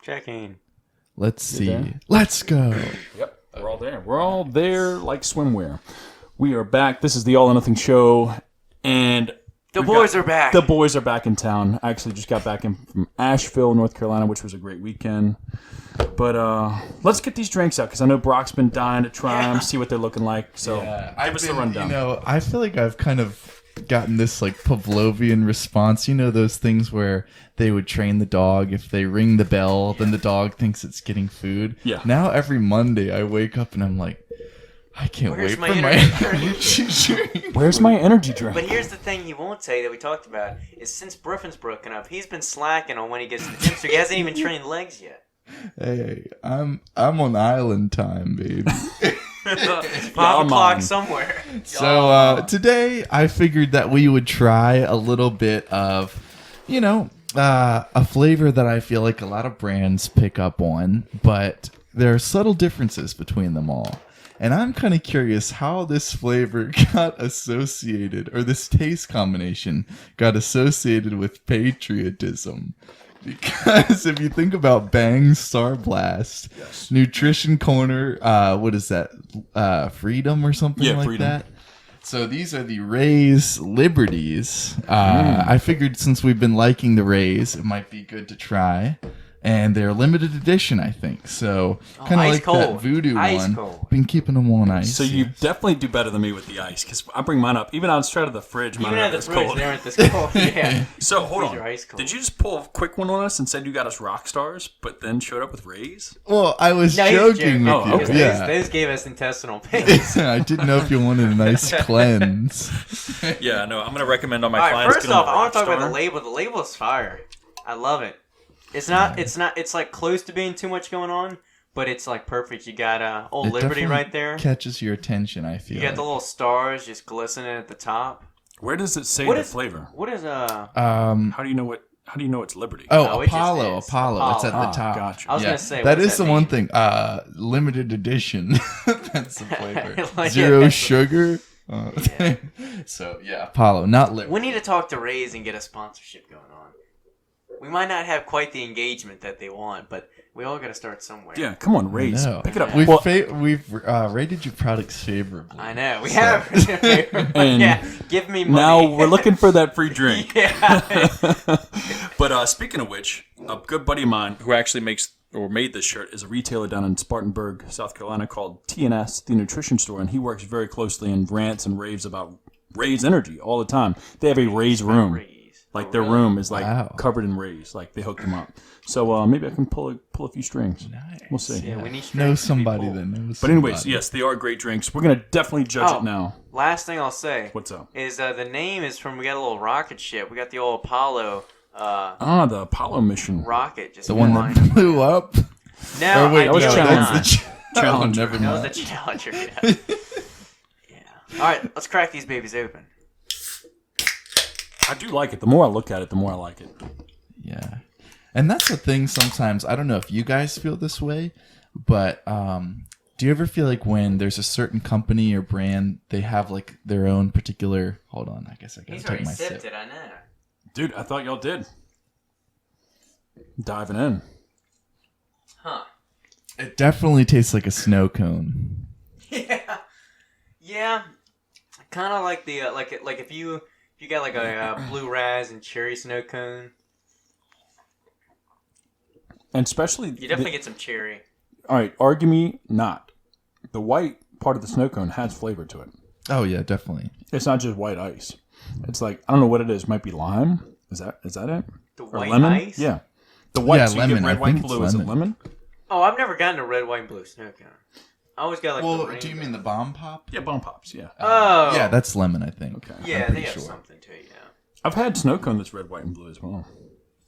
Checking. Let's see. Let's go. Yep, we're all there. We're all there like swimwear. We are back. This is the All or Nothing Show, and The boys are back. The boys are back in town. I actually just got back in from Asheville, North Carolina, which was a great weekend. But let's get these drinks out because I know Brock's been dying to try them, see what they're looking like. So give us a rundown. I feel like I've kind of gotten this like Pavlovian response. You know those things where they would train the dog. If they ring the bell, then the dog thinks it's getting food. Yeah. Now every Monday I wake up and I'm like, I can't wait for my energy drink. Where's my energy drink? But here's the thing he won't tell you that we talked about is since Griffin's broken up, he's been slacking on when he gets to the gym, so he hasn't even trained legs yet. Hey, I'm on island time, baby. 5 o'clock somewhere. So today I figured that we would try a little bit of, a flavor that I feel like a lot of brands pick up on, but there are subtle differences between them all. And I'm kind of curious how this flavor got associated, or this taste combination got associated with patriotism. Because if you think about Bang Star Blast, yes. Nutrition Corner, what is that? Freedom or something like Freedom. That? So these are the Rays Liberties. I figured since we've been liking the Rays, it might be good to try. And they're limited edition, I think. So kind of like cold. That Voodoo one. Cold. Been keeping them on ice. So you definitely do better than me with the ice, because I bring mine up. Even outside of the fridge, mine are this cold. They aren't this cold. Yeah. So hold on. Did you just pull a quick one on us and said you got us rock stars, but then showed up with Rays? Well, I was joking with you. Okay. Yeah. Those gave us intestinal pains. I didn't know if you wanted a nice cleanse. Yeah, no, I'm going to recommend all my clients. First off, I want to talk about the label. The label is fire. I love it. It's not. It's like close to being too much going on, but it's like perfect. You got Old Liberty right there. Catches your attention. I feel. You got the little stars just glistening at the top. Where does it say the flavor? What is How do you know what? How do you know it's Liberty? Oh, Apollo. It's at the top. Gotcha. I was gonna say that is the one thing. Limited edition. That's the flavor. Zero sugar. So yeah, Apollo, not Liberty. We need to talk to Rays and get a sponsorship going on. We might not have quite the engagement that they want, but we all got to start somewhere. Yeah, come on, Rays. Pick it up. We've rated your products favorably. I know. We have. And give me money. Now we're looking for that free drink. Yeah. But speaking of which, a good buddy of mine who actually made this shirt is a retailer down in Spartanburg, South Carolina called TNS, the Nutrition Store, and he works very closely and rants and raves about Rays Energy all the time. They have a Rays room. Like their room is covered in Rays. Like they hooked them up. So maybe I can pull a few strings. Nice. We'll see. Yeah, we need know somebody that knows. But anyways, yes, they are great drinks. We're gonna definitely judge it now. Last thing I'll say. What's up? Is the name is from we got a little rocket ship. We got the old Apollo. The Apollo mission rocket. Just the one that blew up. No, wait, that was Challenger. Challenger. Never mind. That was the Challenger. Yeah. All right, let's crack these babies open. I do like it. The more I look at it, the more I like it. Yeah. And that's the thing sometimes. I don't know if you guys feel this way, but do you ever feel like when there's a certain company or brand, they have like their own particular... Hold on. I guess I got to take my sip. He's already sipped it, I know. Dude, I thought y'all did. Diving in. Huh. It definitely tastes like a snow cone. Yeah. Yeah. Kind of like the... like if you got like a blue raz and cherry snow cone. And especially... You definitely get some cherry. All right, argue me not. The white part of the snow cone has flavor to it. Oh, yeah, definitely. It's not just white ice. It's like, I don't know what it is. It might be lime. Is that it? The or white lemon? ice? Yeah. The white, yeah, so lemon. You get red, white, blue. Is it lemon? Oh, I've never gotten a red, white, and blue snow cone. I always got like the rainbow. Do you mean the bomb pop? Yeah, bomb pops, yeah. Oh. Yeah, that's lemon, I think. Okay. Yeah, they have something to it, yeah. I've had snow cone that's red, white, and blue as well.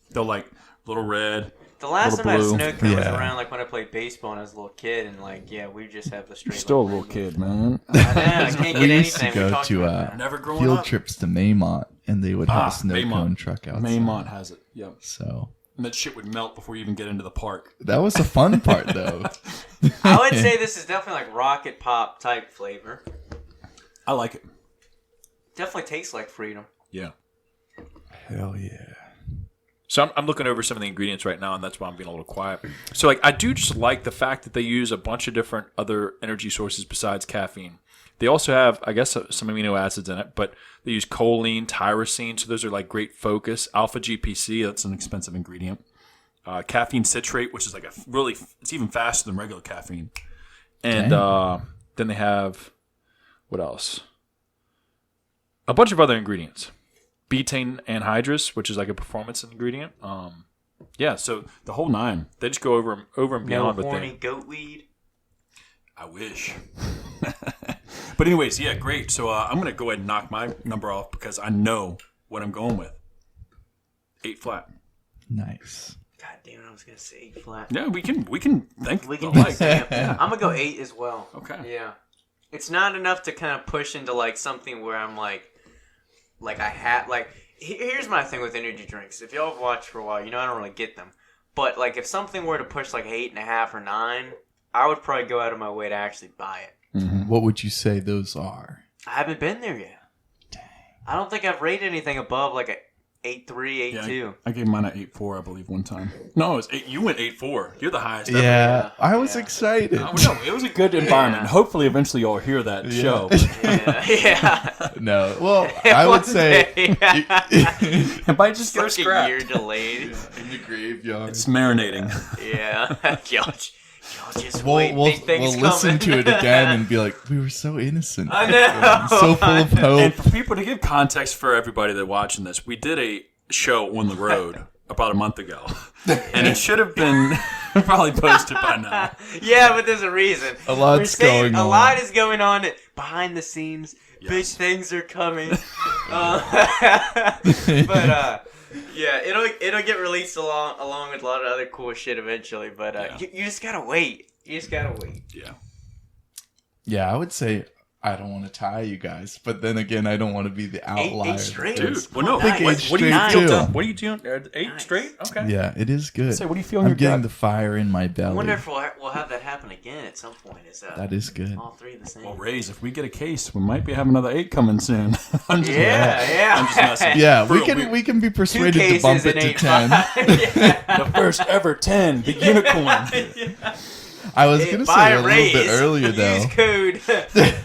They're like little red. The last time I had snow cone was around like when I played baseball when I was a little kid, and like, yeah, we just have the straight. You're still a little kid, man. I know, I can't get anything. We used to go to field trips to Maymont, and they would have a snow cone truck outside. Maymont has it, yep. So... And that shit would melt before you even get into the park. That was the fun part, though. I would say this is definitely like rocket pop type flavor. I like it. Definitely tastes like freedom. Yeah. Hell yeah. So I'm looking over some of the ingredients right now, and that's why I'm being a little quiet. So like I do just like the fact that they use a bunch of different other energy sources besides caffeine. They also have, I guess, some amino acids in it, but they use choline, tyrosine, so those are like great focus. Alpha GPC, that's an expensive ingredient. Caffeine citrate, which is like it's even faster than regular caffeine. And then they have, what else? A bunch of other ingredients. Betaine anhydrous, which is like a performance ingredient. So the whole 9. They just go over and beyond. No horny goat weed. I wish. But anyways, yeah, great. So I'm going to go ahead and knock my number off because I know what I'm going with. 8 flat. Nice. God damn it, I was going to say 8 flat. Yeah, we can think We can alike. I'm going to go 8 as well. Okay. Yeah. It's not enough to kind of push into like something where I'm like I had like here's my thing with energy drinks. If y'all have watched for a while, you know I don't really get them. But like if something were to push like 8.5 or 9, I would probably go out of my way to actually buy it. Mm-hmm. What would you say those are? I haven't been there yet. Dang. I don't think I've rated anything above like a 8.3, 8.2. I gave mine an 8.4, I believe, one time. No, it was 8. You went 8.4. You're the highest ever. Yeah, I was excited. No, it was a good environment. Yeah. Hopefully, eventually, you'll hear that show. Yeah. No, well, I would say It might just go Such a scrapped. year delayed. in the graveyard. It's marinating. Yeah. Y'all just We'll wait. Big things listen coming. to it again and be like, we were so innocent. I know. So full of hope. And for people to give context for everybody that's watching this, we did a show on the road about a month ago, and it should have been probably posted by now. Yeah, but there's a reason. A lot's going A on. lot is going on behind the scenes. Yes. Big things are coming. Yeah, it'll get released along with a lot of other cool shit eventually. But you just gotta wait. You just gotta wait. Yeah. Yeah, I would say I don't want to tie you guys, but then again, I don't want to be the outlier. 8 straight. Dude, well, no. I think Nice. 8 What do you straight feel? too. What are you doing? 8 Nice. straight? Okay. Yeah, it is good. Say, what do you feel in I'm your getting gut? the fire in my I belly. wonder if we'll have that happen again at some point. That is good. all 3 the same? Well, Rays, if we get a case, we might be having another 8 coming soon. I'm just Yeah. I'm just messing. Yeah, For real, we can be 2 persuaded to cases bump it and to 8 10. Yeah. the first ever 10, the unicorn. I was gonna Buy say a little Rays. bit earlier though. Use code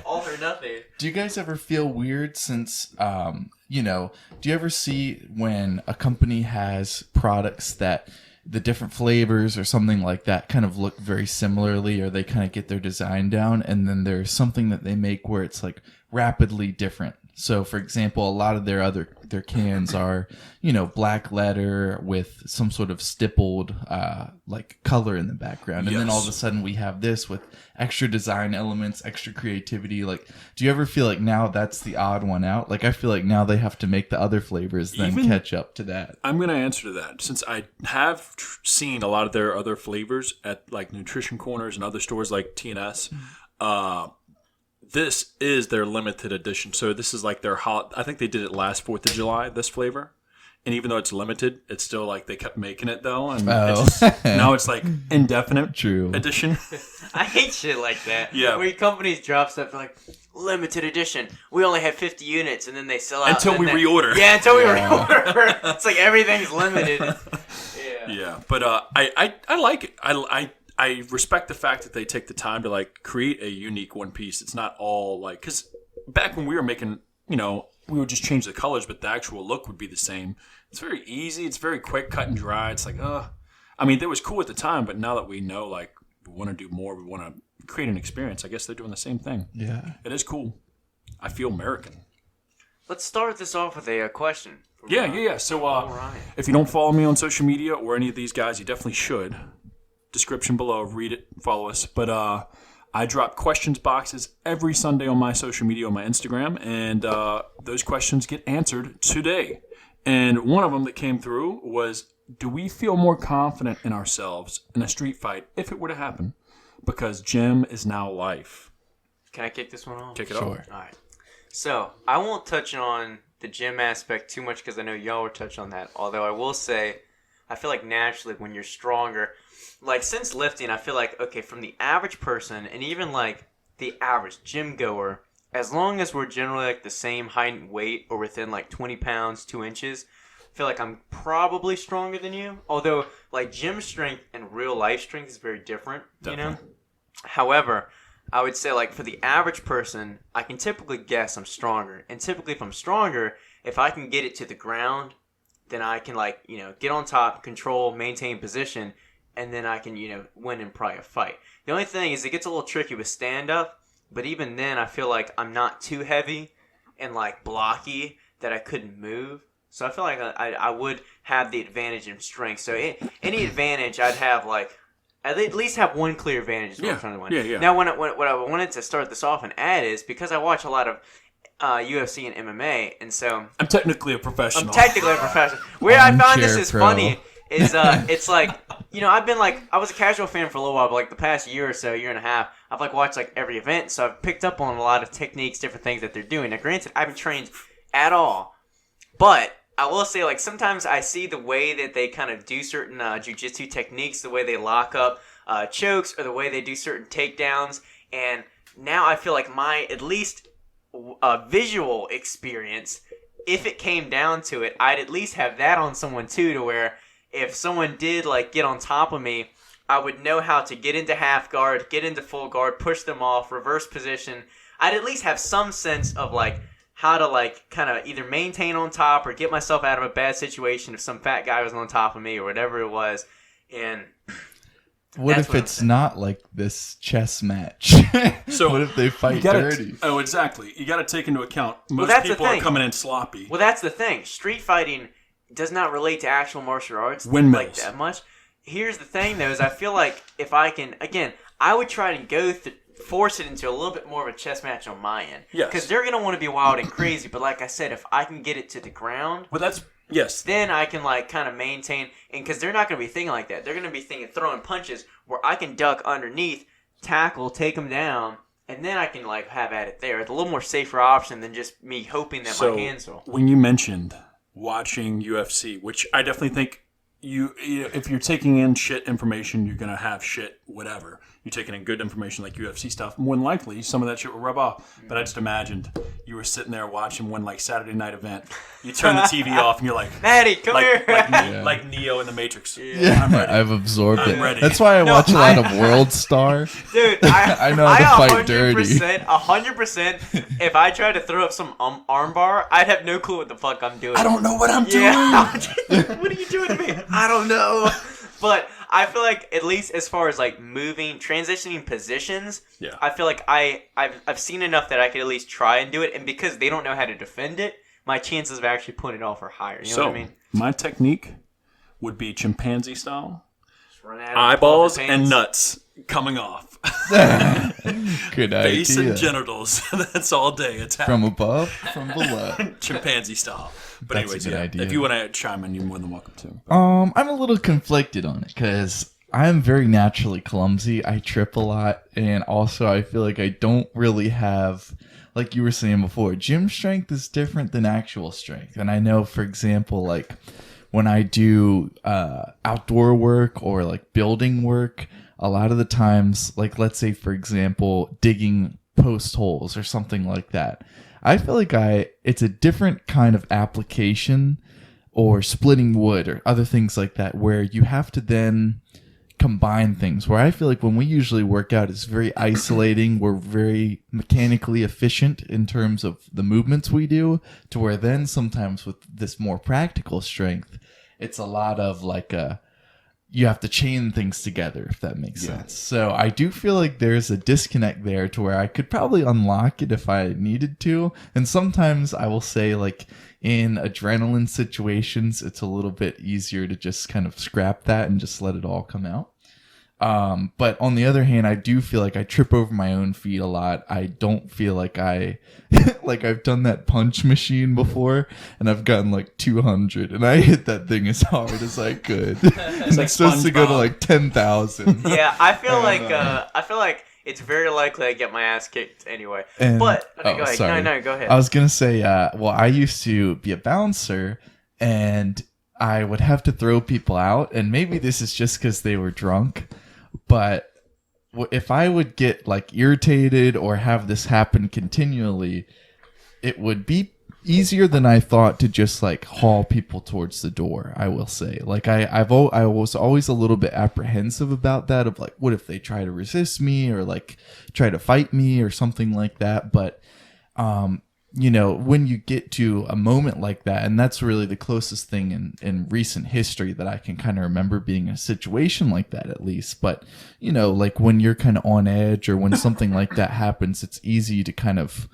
all or nothing. Do you guys ever feel weird since, do you ever see when a company has products that the different flavors or something like that kind of look very similarly, or they kind of get their design down, and then there's something that they make where it's like rapidly different? So, for example, a lot of their cans are, black letter with some sort of stippled like color in the background, and then all of a sudden we have this with extra design elements, extra creativity. Like, do you ever feel like now that's the odd one out? Like, I feel like now they have to make the other flavors then catch up to that. I'm going to answer to that. Since I have seen a lot of their other flavors at like nutrition corners and other stores like T&S, this is their limited edition. So this is like their hot. I think they did it last 4th of July, this flavor. And even though it's limited, it's still like they kept making it though. And now it's like indefinite edition. I hate shit like that. Yeah. Where companies drop stuff like limited edition. We only have 50 units, and then they sell out Until we reorder. Yeah, until we reorder. It's like everything's limited. Yeah, but I like it. I respect the fact that they take the time to like create a unique one piece. It's not all like, because back when we were making, we would just change the colors, but the actual look would be the same. It's very easy. It's very quick, cut and dry. It's like, I mean, that was cool at the time, but now that we know, like, we want to do more, we want to create an experience, I guess they're doing the same thing. Yeah. It is cool. I feel American. Let's start this off with a question. Yeah. So if you don't follow me on social media or any of these guys, you definitely should. Description below, read it, follow us. But I drop questions boxes every Sunday on my social media, on my Instagram, and those questions get answered today. And one of them that came through was, do we feel more confident in ourselves in a street fight if it were to happen? Because gym is now life. Can I kick this one off? Kick it off. Sure. All right. So, I won't touch on the gym aspect too much because I know y'all were touching on that. Although I will say, I feel like naturally when you're stronger, like since lifting, I feel like, okay, from the average person and even like the average gym goer, as long as we're generally like the same height and weight or within like 20 pounds, 2 inches, feel like I'm probably stronger than you. Although, like, gym strength and real life strength is very different, you know? However, I would say, like, for the average person, I can typically guess I'm stronger. And typically, if I'm stronger, if I can get it to the ground, then I can, like, you know, get on top, control, maintain position, and then I can, you know, win in probably a fight. The only thing is it gets a little tricky with stand-up, but even then I feel like I'm not too heavy and, like, blocky that I couldn't move. So I feel like I would have the advantage in strength. So any advantage I'd have, like, I'd at least have one clear advantage. Is what I'm trying to win. Yeah. Now, what I wanted to start this off and add is because I watch a lot of UFC and MMA, and so I'm technically a professional. Where I found this Armchair is pro. funny is it's like, you know, I've been like, I was a casual fan for a little while, but like the past year or so, year and a half, I've like watched like every event, so I've picked up on a lot of techniques, different things that they're doing. Now, granted, I haven't trained at all, but I will say, like, sometimes I see the way that they kind of do certain jiu-jitsu techniques, the way they lock up chokes, or the way they do certain takedowns, and now I feel like my, at least visual experience, if it came down to it, I'd at least have that on someone too, to where if someone did like get on top of me, I would know how to get into half guard, get into full guard, push them off, reverse position. I'd at least have some sense of like how to like kind of either maintain on top or get myself out of a bad situation if some fat guy was on top of me or whatever it was. And What that's if it's I'm not like this chess match? So what if they fight you gotta, dirty? Oh, exactly. You got to take into account most that's the people are thing. coming in sloppy. Well, that's the thing. Street fighting does not relate to actual martial arts Windmills. like that much. Here's the thing, though, is I feel like if I can, again, I would try to force it into a little bit more of a chess match on my end. Yes. Because they're going to want to be wild and crazy, but like I said, if I can get it to the ground, Well, that's yes. then I can like kind of maintain, and because they're not going to be thinking like that. They're going to be thinking throwing punches where I can duck underneath, tackle, take them down, and then I can like have at it there. It's a little more safer option than just me hoping that my hands will. When you mentioned watching UFC, which I definitely think if you're taking in shit information, you're gonna have shit whatever. You're taking in good information like UFC stuff, more than likely some of that shit will rub off. But I just imagined you were sitting there watching one like Saturday night event. You turn the TV off and you're like, Maddie, come here. like Neo in the Matrix. Yeah, I'm ready. I've absorbed I'm it. ready. That's why I watch a lot of World Star. Dude, I know how to fight dirty. 100%. If I tried to throw up some armbar, I'd have no clue what the fuck I'm doing. I don't know what I'm doing. Yeah. What are you doing to me? I don't know. But I feel like at least as far as like moving, transitioning positions, Yeah. I feel like I've seen enough that I could at least try and do it. And because they don't know how to defend it, my chances of actually putting it off are higher. You know what I mean? My technique would be chimpanzee style. Just run at it, Eyeballs pull up your and pants. nuts coming off. Good Face idea. and genitals. That's all day attack. From above, from below. Chimpanzee style. But That's anyways, a good yeah. idea. If you want to chime in, you're more than welcome to. I'm a little conflicted on it because I'm very naturally clumsy. I trip a lot, and also I feel like I don't really have, like you were saying before, gym strength is different than actual strength. And I know, for example, like when I do outdoor work or like building work, a lot of the times, like let's say, for example, digging post holes or something like that, I feel like it's a different kind of application, or splitting wood or other things like that, where you have to then combine things, where I feel like when we usually work out, it's very isolating. We're very mechanically efficient in terms of the movements we do, to where then sometimes with this more practical strength, it's a lot of like you have to chain things together, if that makes sense. So I do feel like there's a disconnect there, to where I could probably unlock it if I needed to. And sometimes I will say, like, in adrenaline situations, it's a little bit easier to just kind of scrap that and just let it all come out. But on the other hand, I do feel like I trip over my own feet a lot. I don't feel like like I've done that punch machine before, and I've gotten like 200, and I hit that thing as hard as I could. And like it's supposed to go to SpongeBob. like 10,000. Yeah, I feel like it's very likely I get my ass kicked anyway. And- But okay, oh, go ahead. sorry. No, go ahead. I was gonna say, well, I used to be a bouncer, and I would have to throw people out, and maybe this is just because they were drunk, but if I would get like irritated or have this happen continually, it would be easier than I thought to just like haul people towards the door. I will say, like I was always a little bit apprehensive about that. Of like, what if they try to resist me or like try to fight me or something like that? But you know, when you get to a moment like that, and that's really the closest thing in recent history that I can kind of remember being a situation like that, at least. But, you know, like when you're kind of on edge or when something like that happens, it's easy to kind of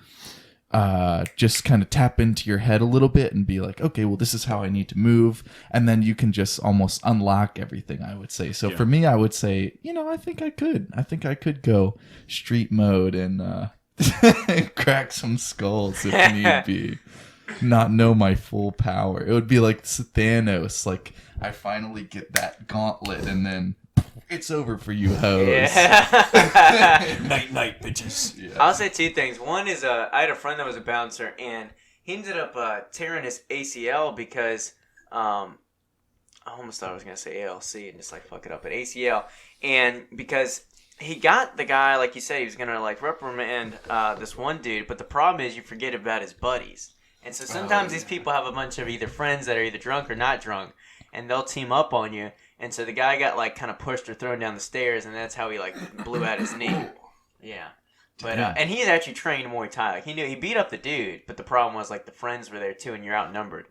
just kind of tap into your head a little bit and be like, okay, well, this is how I need to move. And then you can just almost unlock everything, I would say. So for me, I would say, you know, I think I could go street mode and, crack some skulls if need be. Not know my full power. It would be like Thanos. Like I finally get that gauntlet, and then it's over for you, hoes. Yeah. Night, bitches. Yeah. I'll say two things. One is I had a friend that was a bouncer, and he ended up tearing his ACL because I almost thought I was gonna say ALC and just like fuck it up, but ACL, and because he got the guy, like you said, he was going to like reprimand this one dude, but the problem is you forget about his buddies. And so sometimes these people have a bunch of either friends that are either drunk or not drunk, and they'll team up on you. And so the guy got like kind of pushed or thrown down the stairs, and that's how he like blew out his knee. Yeah. But and he had actually trained Muay Thai. Like he beat up the dude, but the problem was like the friends were there too, and you're outnumbered.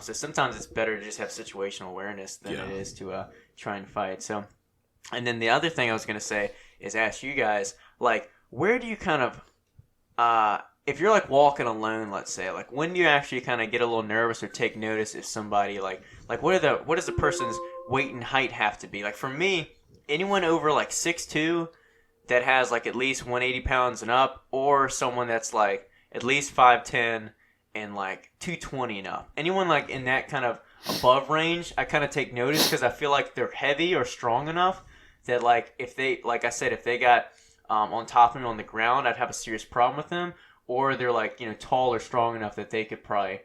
So sometimes it's better to just have situational awareness than it is to try and fight. So, and then the other thing I was going to say is ask you guys, like, where do you kind of, if you're like walking alone, let's say, like, when do you actually kind of get a little nervous or take notice if somebody what does the person's weight and height have to be? Like for me, anyone over like 6'2" that has like at least 180 pounds and up, or someone that's like at least 5'10" and like 220 and up. Anyone like in that kind of above range, I kind of take notice because I feel like they're heavy or strong enough that like if they, like I said, if they got on top of me on the ground, I'd have a serious problem with them. Or they're like, you know, tall or strong enough that they could probably,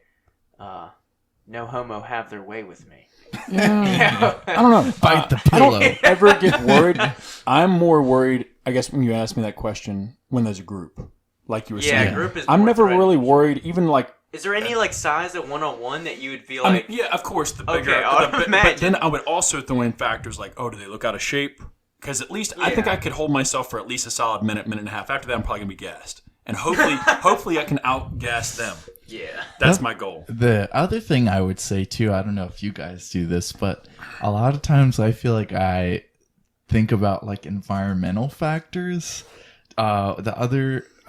no homo, have their way with me. Yeah. I don't know. Bite the pillow. I don't ever get worried. I'm more worried, I guess, when you ask me that question, when there's a group, like you were saying. Yeah, group is I'm more never threatening. really worried, even like. Is there any like size at 101 that you would feel I like? mean, yeah, of course, the bigger. Okay, but then I would also throw in factors like, oh, do they look out of shape? Because at least I think I could hold myself for at least a solid minute and a half. After that, I'm probably gonna be gassed, and hopefully I can outgas them. Yeah, that's my goal. The other thing I would say too, I don't know if you guys do this, but a lot of times I feel like I think about like environmental factors.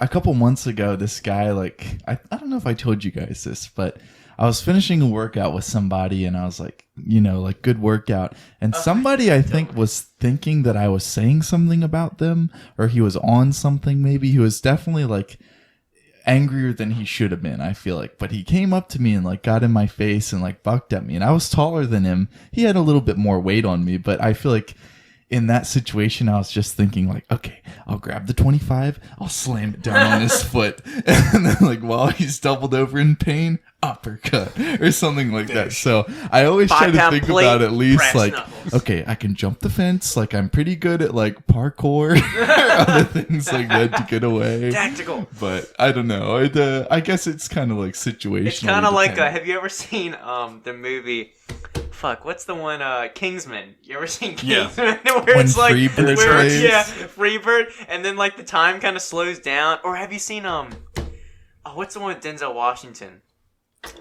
A couple months ago, this guy, like, I don't know if I told you guys this, but I was finishing a workout with somebody and I was like, you know, like good workout. And somebody I think was thinking that I was saying something about them, or he was on something maybe. He was definitely like angrier than he should have been, I feel like. But he came up to me and like got in my face and like bucked at me. And I was taller than him. He had a little bit more weight on me, but I feel like in that situation, I was just thinking like, okay, I'll grab the 25, I'll slam it down on his foot. And then like while he's doubled over in pain, uppercut or something like that. So I always try to think about at least like, okay, I can jump the fence. Like I'm pretty good at like parkour or other things like that to get away. Tactical. But I don't know. I guess it's kind of like situational. It's kind of like, have you ever seen the movie? Fuck, what's the one? Kingsman. You ever seen Kingsman? Yeah. Where it's like, Freebird plays? yeah, Freebird, and then like the time kind of slows down. Or have you seen what's the one with Denzel Washington?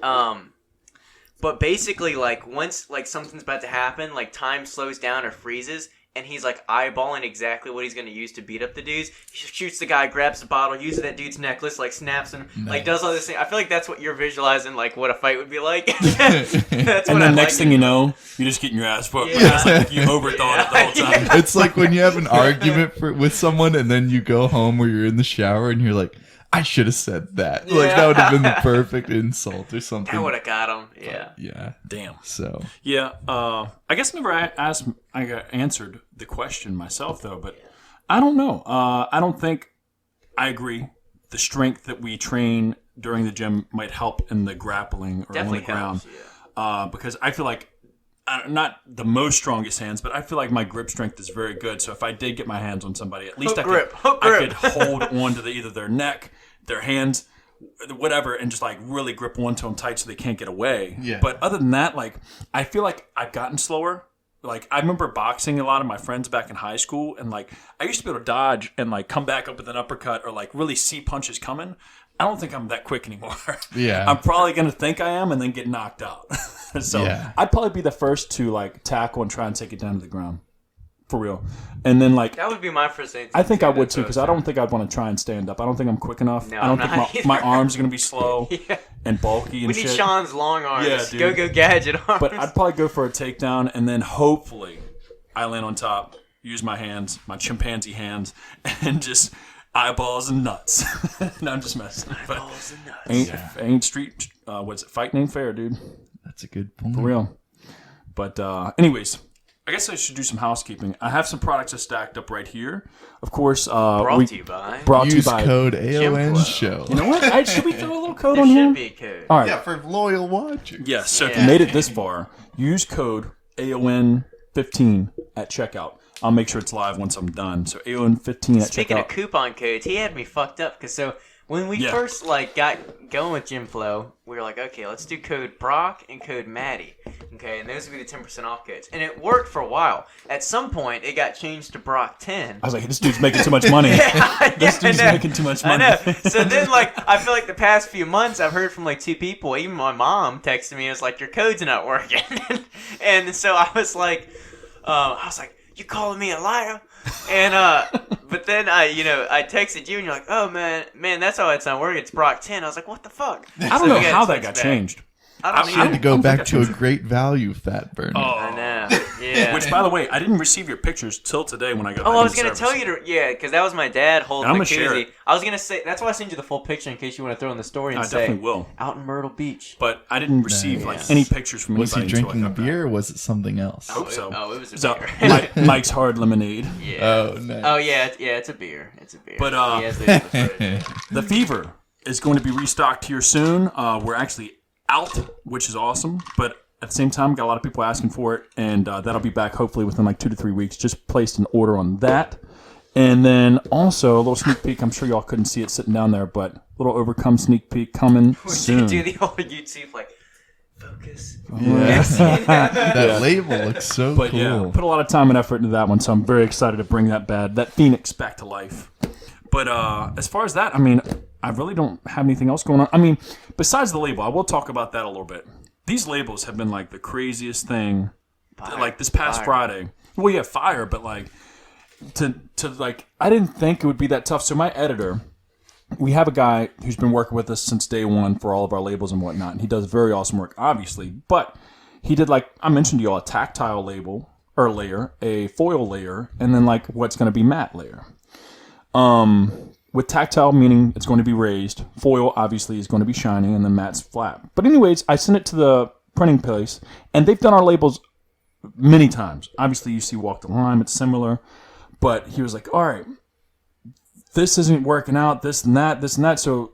But basically, like once like something's about to happen, like time slows down or freezes, and he's like eyeballing exactly what he's gonna use to beat up the dudes. He shoots the guy, grabs the bottle, uses that dude's necklace, like snaps him, like does all this thing. I feel like that's what you're visualizing, like what a fight would be like. That's and then next thing you know, you're just getting your ass whooped. Yeah. It's like you overthought it the whole time. It's like when you have an argument with someone and then you go home where you're in the shower and you're like, I should have said that. Yeah. Like that would have been the perfect insult or something. That would have got him. Yeah. Yeah. Damn. So. Yeah. I guess I never answered the question myself though, but I don't know. I don't think I agree. The strength that we train during the gym might help in the grappling or Definitely on the ground. helps, yeah. Because I feel like not the most strongest hands, but I feel like my grip strength is very good. So if I did get my hands on somebody, at least I could hold on to either their neck, their hands, whatever, and just like really grip onto them tight so they can't get away. Yeah. But other than that, like I feel like I've gotten slower. Like I remember boxing a lot of my friends back in high school, and like I used to be able to dodge and like come back up with an uppercut or like really see punches coming. I don't think I'm that quick anymore. Yeah. I'm probably going to think I am and then get knocked out. So I'd probably be the first to like tackle and try and take it down to the ground. For real. And then like... That would be my first instinct. I think I would too, because I don't think I'd want to try and stand up. I don't think I'm quick enough. No, I don't I'm think not my arms are going to be slow Yeah. and bulky and We shit. need Sean's long arms. Yeah, dude. Go gadget arms. But I'd probably go for a takedown, and then hopefully I land on top, use my hands, my chimpanzee hands, and just... eyeballs and nuts. No, I'm just messing. Eyeballs and nuts. Ain't street. What's it? Fighting ain't fair, dude. That's a good point. For real. But anyways, I guess I should do some housekeeping. I have some products that stacked up right here. Of course, Brought to you by. Brought to you Use by. code AON GymFlo. show. You know what? Should we throw a little code There on here? should be a code. All right. Yeah, for loyal watchers. Yes. So if Yeah. you made it this far, use code AON15 at checkout. I'll make sure it's live once I'm done. So AON15 at Speaking checkout. of coupon codes, he had me fucked up because when we Yeah. first like got going with GymFlo, we were like, okay, let's do code Brock and code Maddie, okay, and those would be the 10% off codes, and it worked for a while. At some point, it got changed to Brock 10. I was like, this dude's making too much money. This dude's I know. making too much I money. know. So then, like, I feel like the past few months, I've heard from like 2 people. Even my mom texted me. It was like, your code's not working, and so I was like, you calling me a liar? And but then I texted you and you're like, oh man, that's how it's not working. It's Brock 10. I was like, what the fuck? I don't know how that got changed. I don't You had to either. go don't back think to I a changed it. great value, Fat Burner. I know. Yeah. Which, by the way, I didn't receive your pictures till today when I got back Oh, I in was the gonna service. tell you because that was my dad holding I'm the gonna share koozie. it. I was gonna say that's why I sent you the full picture in case you want to throw in the story and I say definitely will. out in Myrtle Beach. But I didn't receive Nice. any pictures from Was he anybody until I drinking a got back. beer or was it something else? I hope so. Oh, it was a So, beer. Mike's Hard Lemonade. Yeah. Oh, nice. Oh yeah, it's a beer. It's a beer. But, he has those in the fridge. The Fever is going to be restocked here soon. We're actually out, which is awesome. But at the same time, got a lot of people asking for it, and that'll be back hopefully within like 2 to 3 weeks. Just placed an order on that. And then also a little sneak peek. I'm sure y'all couldn't see it sitting down there, but a little Overcome sneak peek coming We soon. do the old YouTube like focus. Yeah. Yeah. That label looks so But cool. yeah, put a lot of time and effort into that one, so I'm very excited to bring that Phoenix back to life. But as far as that, I mean, I really don't have anything else going on. I mean, besides the label, I will talk about that a little bit. These labels have been like the craziest thing. Like this past Friday. Well, yeah, fire, but like to like, I didn't think it would be that tough. So my editor, we have a guy who's been working with us since day one for all of our labels and whatnot, and he does very awesome work, obviously. But he did, like I mentioned to you all, a tactile label or layer, a foil layer, and then like what's going to be matte layer. With tactile meaning it's going to be raised, foil obviously is going to be shiny, and then matte's flat. But anyways, I sent it to the printing place, and they've done our labels many times. Obviously, you see Walk the Line, it's similar. But he was like, all right, this isn't working out, this and that. So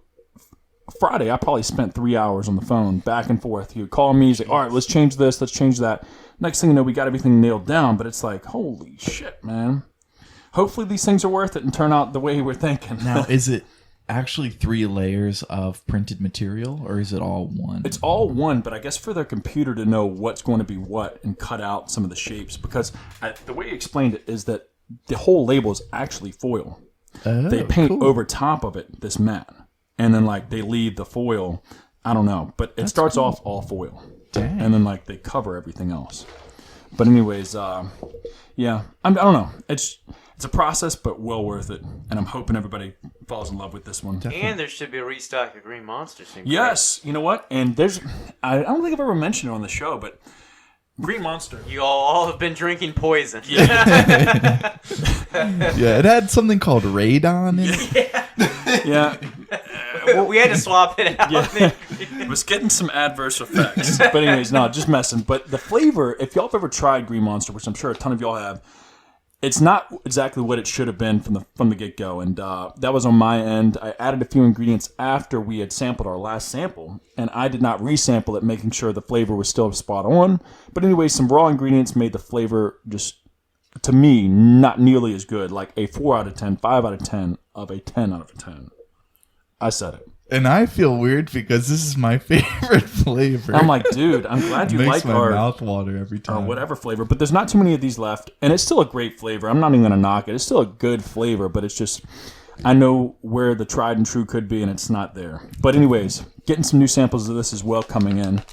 Friday, I probably spent 3 hours on the phone, back and forth. He would call me, he's like, all right, let's change this, let's change that. Next thing you know, we got everything nailed down, but it's like, holy shit, man. Hopefully these things are worth it and turn out the way we're thinking. Now, is it actually 3 layers of printed material, or is it all one? It's all one, but I guess for their computer to know what's going to be what and cut out some of the shapes, because the way he explained it is that the whole label is actually foil. They paint cool. over top of it this matte, and then like they leave the foil. I don't know, but it starts off all foil, Dang. and then like they cover everything else. But anyways, yeah, I don't know. It's a process, but well worth it, and I'm hoping everybody falls in love with this one. And there should be a restock of Green Monster soon. Yes, you know what? And I don't think I've ever mentioned it on the show, but Green Monster. You all have been drinking poison. Yeah, it had something called radon in it. Yeah, We had to swap it out. it was getting some adverse effects. But anyways, no, just messing. But the flavor, if y'all have ever tried Green Monster, which I'm sure a ton of y'all have, it's not exactly what it should have been from the get-go, and that was on my end. I added a few ingredients after we had sampled our last sample, and I did not resample it, making sure the flavor was still spot on. But anyway, some raw ingredients made the flavor just, to me, not nearly as good, like a 4 out of 10, 5 out of 10 of a 10 out of a 10. I said it. And I feel weird because this is my favorite flavor. I'm like, dude, I'm glad you Makes like my our mouth water every time. or whatever flavor, but there's not too many of these left, and it's still a great flavor. I'm not even gonna knock it. It's still a good flavor, but it's just I know where the tried and true could be, and it's not there. But anyways, getting some new samples of this as well coming in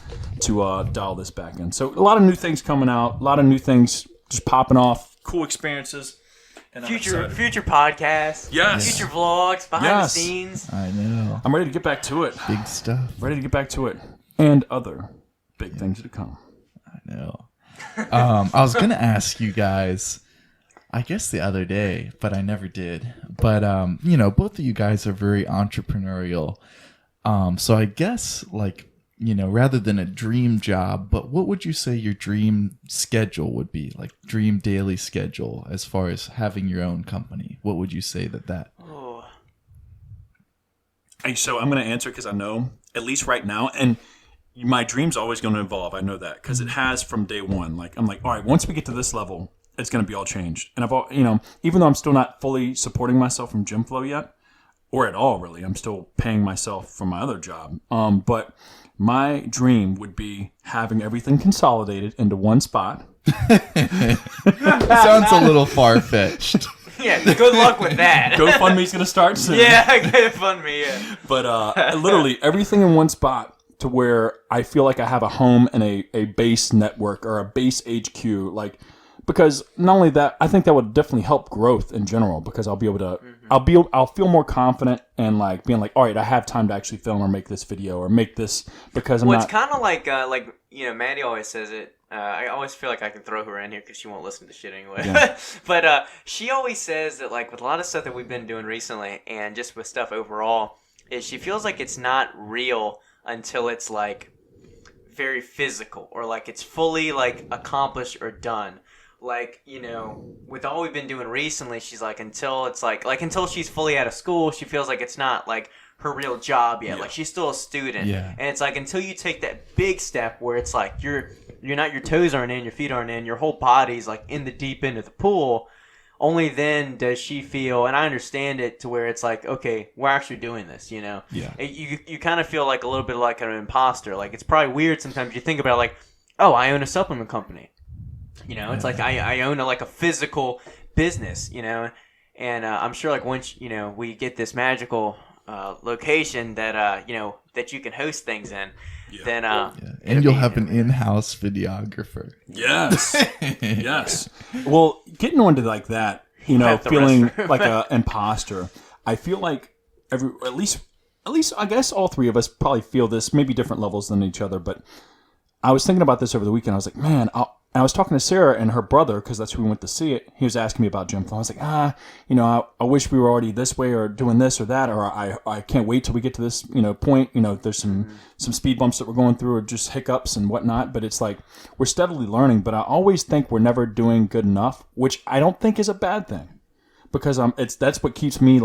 to dial this back in. So a lot of new things coming out, a lot of new things just popping off, cool experiences. And Future podcasts. Yes. Future vlogs, behind the scenes. I know. I'm ready to get back to it. Big stuff. Ready to get back to it. And other big things to come. I know. I was going to ask you guys, I guess the other day, but I never did. But, both of you guys are very entrepreneurial. So I guess, rather than a dream job, but what would you say your dream schedule would be? Like dream daily schedule as far as having your own company? What would you say that? Oh. So I'm going to answer because I know, at least right now, and my dream's always going to evolve. I know that because it has from day one. Like I'm like, all right, once we get to this level, it's going to be all changed. And even though I'm still not fully supporting myself from GymFlo yet, or at all really, I'm still paying myself for my other job. But my dream would be having everything consolidated into one spot. Sounds a little far-fetched. Yeah, good luck with that. GoFundMe's going to start soon. Yeah, GoFundMe, yeah. But literally everything in one spot to where I feel like I have a home and a base network or a base HQ. Because not only that, I think that would definitely help growth in general because I'll be able to, I'll feel more confident and being like, all right, I have time to actually film or make this video or make this because I'm not. It's kind of like Maddie always says it. I always feel like I can throw her in here because she won't listen to shit anyway. Yeah. But she always says that with a lot of stuff that we've been doing recently and just with stuff overall, is she feels like it's not real until it's very physical or it's fully accomplished or done. With all we've been doing recently, she's until it's until she's fully out of school, she feels like it's not her real job yet. Yeah. She's still a student. Yeah. And it's until you take that big step where it's you're not, your toes aren't in, your feet aren't in, your whole body's in the deep end of the pool. Only then does she feel, and I understand it to where it's okay, we're actually doing this, Yeah. You kind of feel a little bit like an imposter. It's probably weird sometimes you think about oh, I own a supplement company. It's I own a physical business, and I'm sure once, we get this magical location that, that you can host things in, then... And you'll have an in-house videographer. Yes. Yes. Well, getting onto that, feeling like an imposter, I feel like at least I guess all three of us probably feel this, maybe different levels than each other, but I was thinking about this over the weekend. I was like, man, and I was talking to Sarah and her brother, because that's who we went to see it. He was asking me about GymFlo. I was like, I wish we were already this way or doing this or that, or I can't wait till we get to this, point. There's some speed bumps that we're going through or just hiccups and whatnot. But it's we're steadily learning. But I always think we're never doing good enough, which I don't think is a bad thing, because that's what keeps me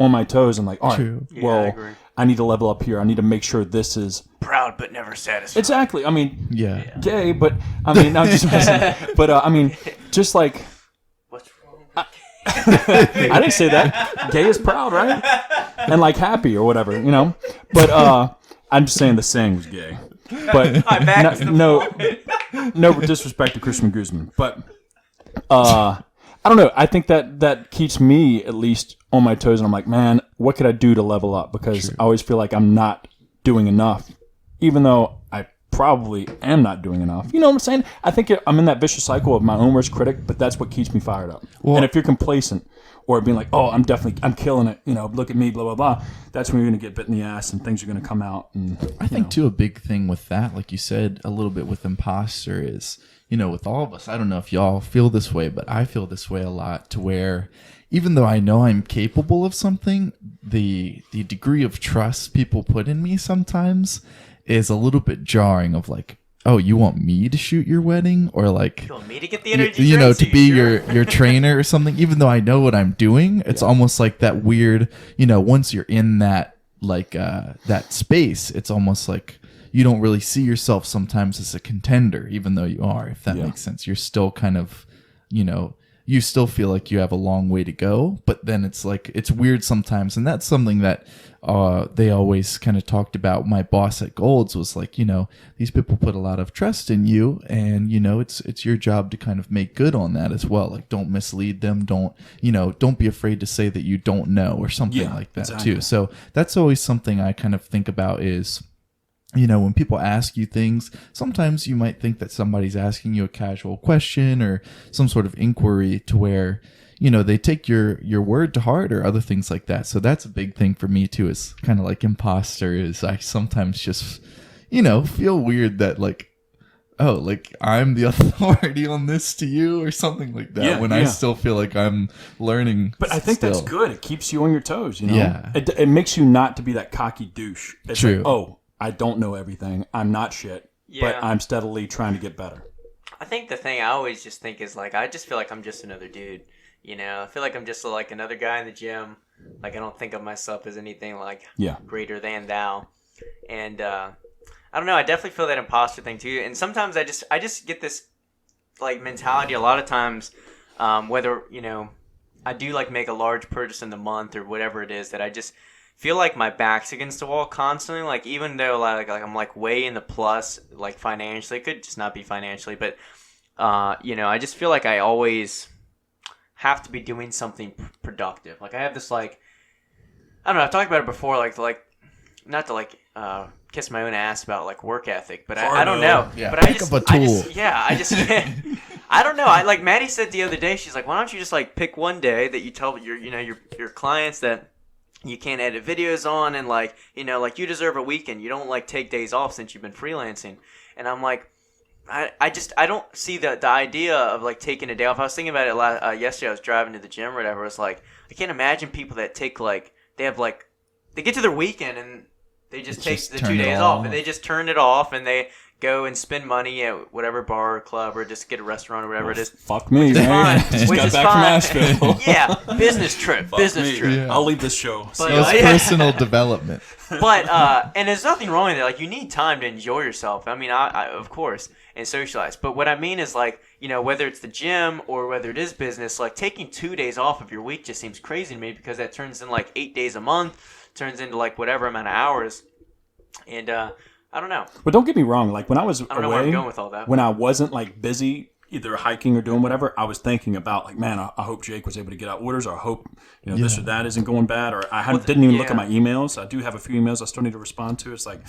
on my toes and all right, True. well, Yeah, I need to level up here. I need to make sure this is proud but never satisfied. exactly. I mean, Yeah. gay, but I mean, I'm just messing. But I mean, just What's wrong? I didn't say that. Gay is proud, right? And happy or whatever, But I'm just saying the saying was gay. But no disrespect to Christian Guzman, but I don't know. I think that keeps me at least on my toes, and I'm like, man, what could I do to level up? Because I always feel like I'm not doing enough, even though I probably am not doing enough. You know what I'm saying? I think I'm in that vicious cycle of my own worst critic, but that's what keeps me fired up. Well, and if you're complacent or being like, oh, I'm killing it, look at me, blah, blah, blah, that's when you're going to get bit in the ass and things are going to come out. And I think, too, a big thing with that, like you said, a little bit with imposter is, with all of us, I don't know if y'all feel this way, but I feel this way a lot to where even though I know I'm capable of something, the degree of trust people put in me sometimes is a little bit jarring of oh, you want me to shoot your wedding? Or You want me to get the energy to drinks? be Sure? your trainer or something, even though I know what I'm doing. It's almost like that weird, once you're in that that space, it's almost like you don't really see yourself sometimes as a contender, even though you are, if that makes sense. You're still kind of, you still feel like you have a long way to go. But then it's like, it's weird sometimes. And that's something that they always kind of talked about. My boss at Gold's was like, these people put a lot of trust in you, and it's your job to kind of make good on that as well. Like, don't mislead them. Don't be afraid to say that you don't know or something like that exactly. too. So that's always something I kind of think about is, when people ask you things, sometimes you might think that somebody's asking you a casual question or some sort of inquiry to where, they take your word to heart or other things like that. So that's a big thing for me too, is kind of like imposter, is I sometimes just, feel weird that like, oh, like I'm the authority on this to you or something like that, when I still feel like I'm learning. But I think that's good. It keeps you on your toes, Yeah. It makes you not to be that cocky douche. It's True. like, oh, I don't know everything. I'm not shit, but Yeah. I'm steadily trying to get better. I think the thing I always just think is like, I just feel like I'm just another dude. I feel like I'm just like another guy in the gym. Like, I don't think of myself as anything like greater than thou. And I don't know. I definitely feel that imposter thing too. And sometimes I just get this like mentality a lot of times, whether I do like make a large purchase in the month or whatever it is, that I just feel like my back's against the wall constantly. Like, even though like I'm like way in the plus, like financially, it could just not be financially, but I just feel like I always have to be doing something productive. Like, I have this like, I don't know, I've talked about it before, like not to like kiss my own ass about like work ethic, but I don't know. Yeah. But I Pick just, up a tool. I just I don't know. I like Maddie said the other day, she's like, why don't you just like pick one day that you tell your clients that you can't edit videos on, and like like you deserve a weekend. You don't like take days off since you've been freelancing. And I'm like, I don't see the idea of like taking a day off. I was thinking about it yesterday. I was driving to the gym or whatever. It's like, I can't imagine people that take like, they get to their weekend and they just take the 2 days off, and they just turn it off, and they go and spend money at whatever bar or club or just get a restaurant or whatever it is. Fuck me, man. Fine. Just got back from Asheville. Yeah, business trip. Business trip. Yeah. I'll leave this show. But, It's personal development. But and there's nothing wrong with it. Like, you need time to enjoy yourself. I mean, I of course, and socialize. But what I mean is, like, whether it's the gym or whether it is business, like taking 2 days off of your week just seems crazy to me, because that turns in like 8 days a month, turns into like whatever amount of hours, and I don't know. But don't get me wrong. Like, when I was I don't know where I'm going with all that. when I wasn't like busy, either hiking or doing whatever, I was thinking about like, man, I hope Jake was able to get out orders, or I hope this or that isn't going bad, or didn't even look at my emails. I do have a few emails I still need to respond to. It's like,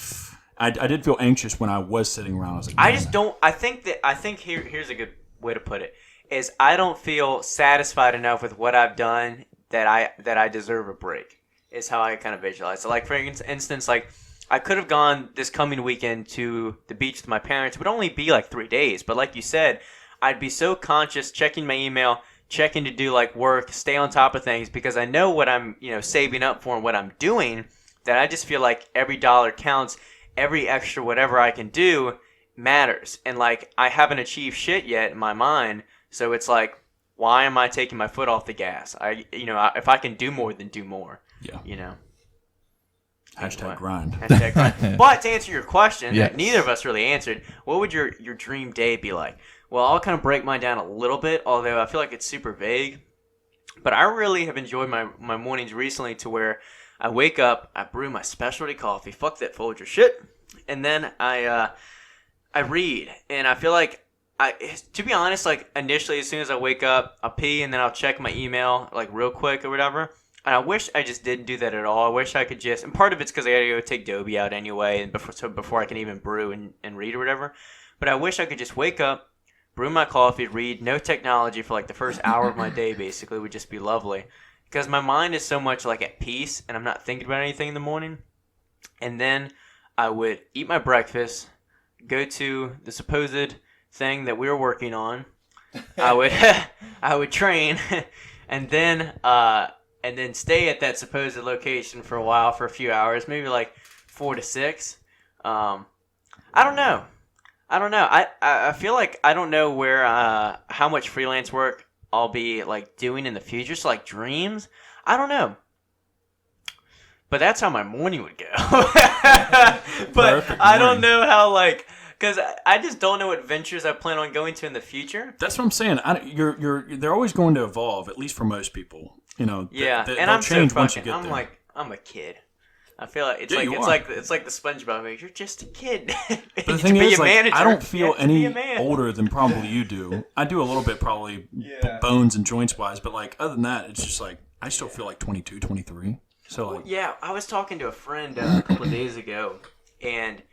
I did feel anxious when I was sitting around. I was like, I just don't. I think here's a good way to put it, is I don't feel satisfied enough with what I've done that I deserve a break. Is how I kind of visualize. So, like, for instance, like, I could have gone this coming weekend to the beach with my parents. It would only be like 3 days, but like you said, I'd be so conscious, checking my email, checking to do like work, stay on top of things, because I know what I'm saving up for and what I'm doing, that I just feel like every dollar counts. Every extra whatever I can do matters. And like, I haven't achieved shit yet in my mind, so it's like, why am I taking my foot off the gas? If I can do more, then do more. yeah. Hashtag grind. Hashtag grind. But to answer your question, Yes. that neither of us really answered, what would your dream day be like? Well, I'll kind of break mine down a little bit, although I feel like it's super vague. But I really have enjoyed my mornings recently, to where I wake up, I brew my specialty coffee, fuck that Folger shit, and then I read. And I feel like, to be honest, like, initially, as soon as I wake up, I'll pee, and then I'll check my email like real quick or whatever. And I wish I just didn't do that at all. I wish I could just, and part of it's because I gotta go take Dobie out anyway, and before I can even brew and read or whatever. But I wish I could just wake up, brew my coffee, read, no technology for like the first hour of my day. Basically, would just be lovely, because my mind is so much like at peace, and I'm not thinking about anything in the morning. And then I would eat my breakfast, go to the supposed thing that we were working on. I would train, and then stay at that supposed location for a while, for a few hours, maybe like 4 to 6. I don't know. I feel like I don't know where how much freelance work I'll be like doing in the future. So like dreams, I don't know. But that's how my morning would go. But I don't know how, like, Because I just don't know what ventures I plan on going to in the future. That's what I'm saying. They're always going to evolve, at least for most people. Yeah, and they'll I'm change so once you fucking. get I'm there. like I'm a kid. I feel like it's Yeah, like you it's are. like the SpongeBob movie. You're just a kid. But the thing is, like, I don't feel any man. older than probably you do. I do a little bit, probably bones and joints wise, but like other than that, it's just like I still feel like 22, 23. So like, Yeah, I was talking to a friend a couple of days ago, and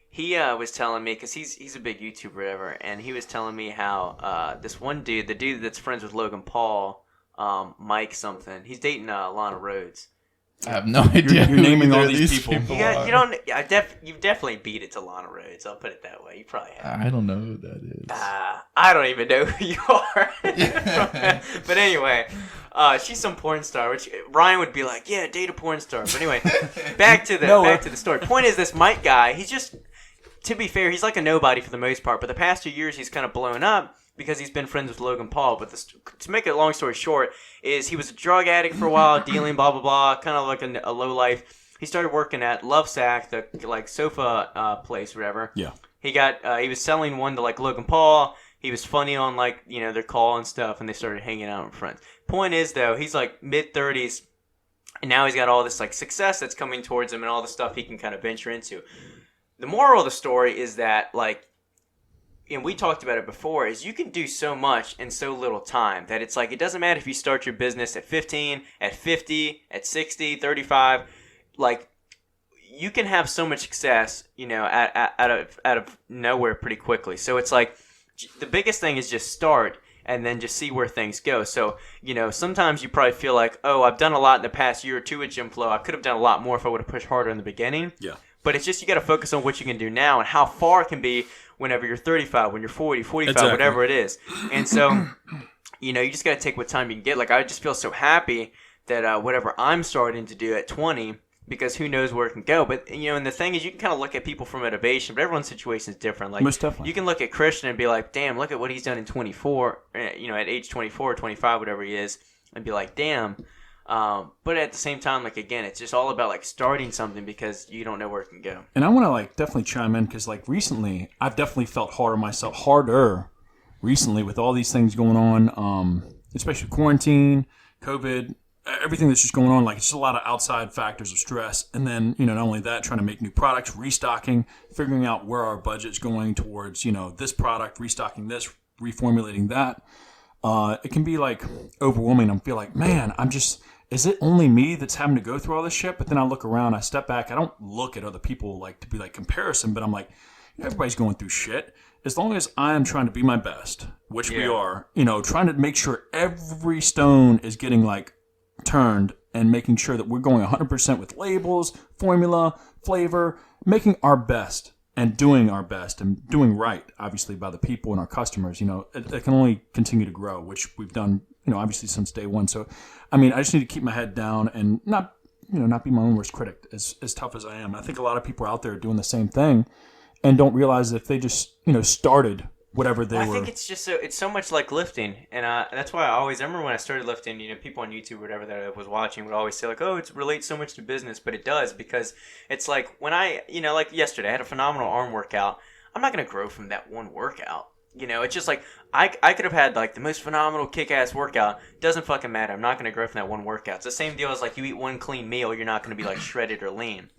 he was telling me, because he's a big YouTuber, or whatever, and he was telling me how this one dude, the dude that's friends with Logan Paul, Mike something, he's dating Lana Rhodes. I have no idea. You're naming who all either of these people. You are. don't. You've definitely beat it to Lana Rhodes. I'll put it that way. You probably have. I don't know who that is. I don't even know who you are. But anyway, she's some porn star, which Ryan would be like, yeah, date a porn star. But anyway, back to the story. Point is, this Mike guy, he's just, to be fair, he's like a nobody for the most part. But the past 2 years, he's kind of blown up because he's been friends with Logan Paul. But to make a long story short, is he was a drug addict for a while, dealing, blah, blah, blah, kind of like a low life. He started working at Lovesack, the like sofa place, whatever. Yeah. He was selling one to like Logan Paul. He was funny on like, their call and stuff, and they started hanging out in friends. Point is though, he's like mid-30s, and now he's got all this like success that's coming towards him and all the stuff he can kind of venture into. The moral of the story is that like, and we talked about it before, is you can do so much in so little time that it's like, it doesn't matter if you start your business at 15, at 50, at 60, 35, like, you can have so much success, out of nowhere pretty quickly. So it's like, the biggest thing is just start and then just see where things go. So, sometimes you probably feel like, oh, I've done a lot in the past year or two at GymFlo. I could have done a lot more if I would have pushed harder in the beginning. Yeah. But it's just, you got to focus on what you can do now and how far it can be whenever you're 35, when you're 40, 45, Exactly. whatever it is. And so, you just got to take what time you can get. Like, I just feel so happy that whatever I'm starting to do at 20, because who knows where it can go. But, and the thing is, you can kind of look at people from motivation, but everyone's situation is different. Like, Most definitely. you can look at Christian and be like, damn, look at what he's done in 24, at age 24 or 25, whatever he is, and be like, damn. But at the same time, like, again, it's just all about like starting something because you don't know where it can go. And I want to like definitely chime in because like recently I've definitely felt harder recently with all these things going on, especially quarantine, COVID, everything that's just going on. Like, it's just a lot of outside factors of stress. And then, not only that, trying to make new products, restocking, figuring out where our budget's going towards, this product, restocking this, reformulating that. It can be like overwhelming. I feel like, man, is it only me that's having to go through all this shit? But then I look around, I step back, I don't look at other people like to be like comparison, but I'm like, everybody's going through shit. As long as I am trying to be my best, which we are, trying to make sure every stone is getting like turned and making sure that we're going 100% with labels, formula, flavor, making our best and doing our best and doing right, obviously, by the people and our customers. It can only continue to grow, which we've done, obviously since day one. So, I just need to keep my head down and not be my own worst critic, as tough as I am. I think a lot of people out there are doing the same thing and don't realize that if they just, started whatever they were. I think it's just it's so much like lifting, and that's why I remember when I started lifting, people on YouTube or whatever that I was watching would always say like, oh, it relates so much to business, but it does, because it's like when I, like yesterday, I had a phenomenal arm workout. I'm not going to grow from that one workout. It's just like, I could have had like the most phenomenal kick-ass workout. Doesn't fucking matter. I'm not going to grow from that one workout. It's the same deal as like you eat one clean meal, you're not going to be like shredded or lean.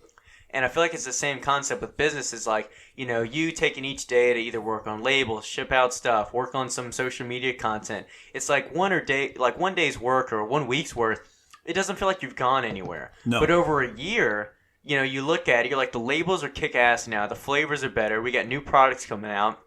And I feel like it's the same concept with businesses. Like, you taking each day to either work on labels, ship out stuff, work on some social media content. It's like one day's work or 1 week's worth. It doesn't feel like you've gone anywhere. No. But over a year, you look at it, you're like, the labels are kick-ass now. The flavors are better. We got new products coming out.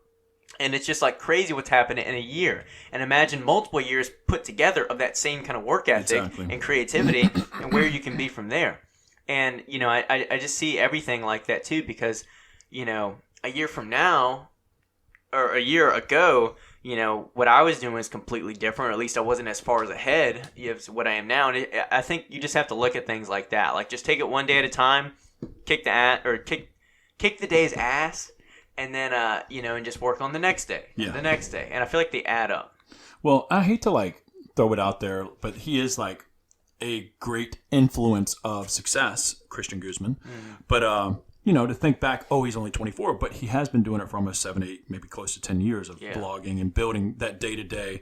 And it's just like crazy what's happening in a year. And imagine multiple years put together of that same kind of work ethic and creativity and where you can be from there. And, I just see everything like that too, because, a year from now or a year ago, what I was doing was completely different, or at least I wasn't as far as ahead of what I am now. And I think you just have to look at things like that. Like, just take it one day at a time, kick the day's ass, and then, and just work on the next day, the next day. And I feel like they add up. Well, I hate to like throw it out there, but he is like a great influence of success, Christian Guzman. But to think back, oh, he's only 24, but he has been doing it for almost 7, 8, maybe close to 10 years of vlogging and building that day-to-day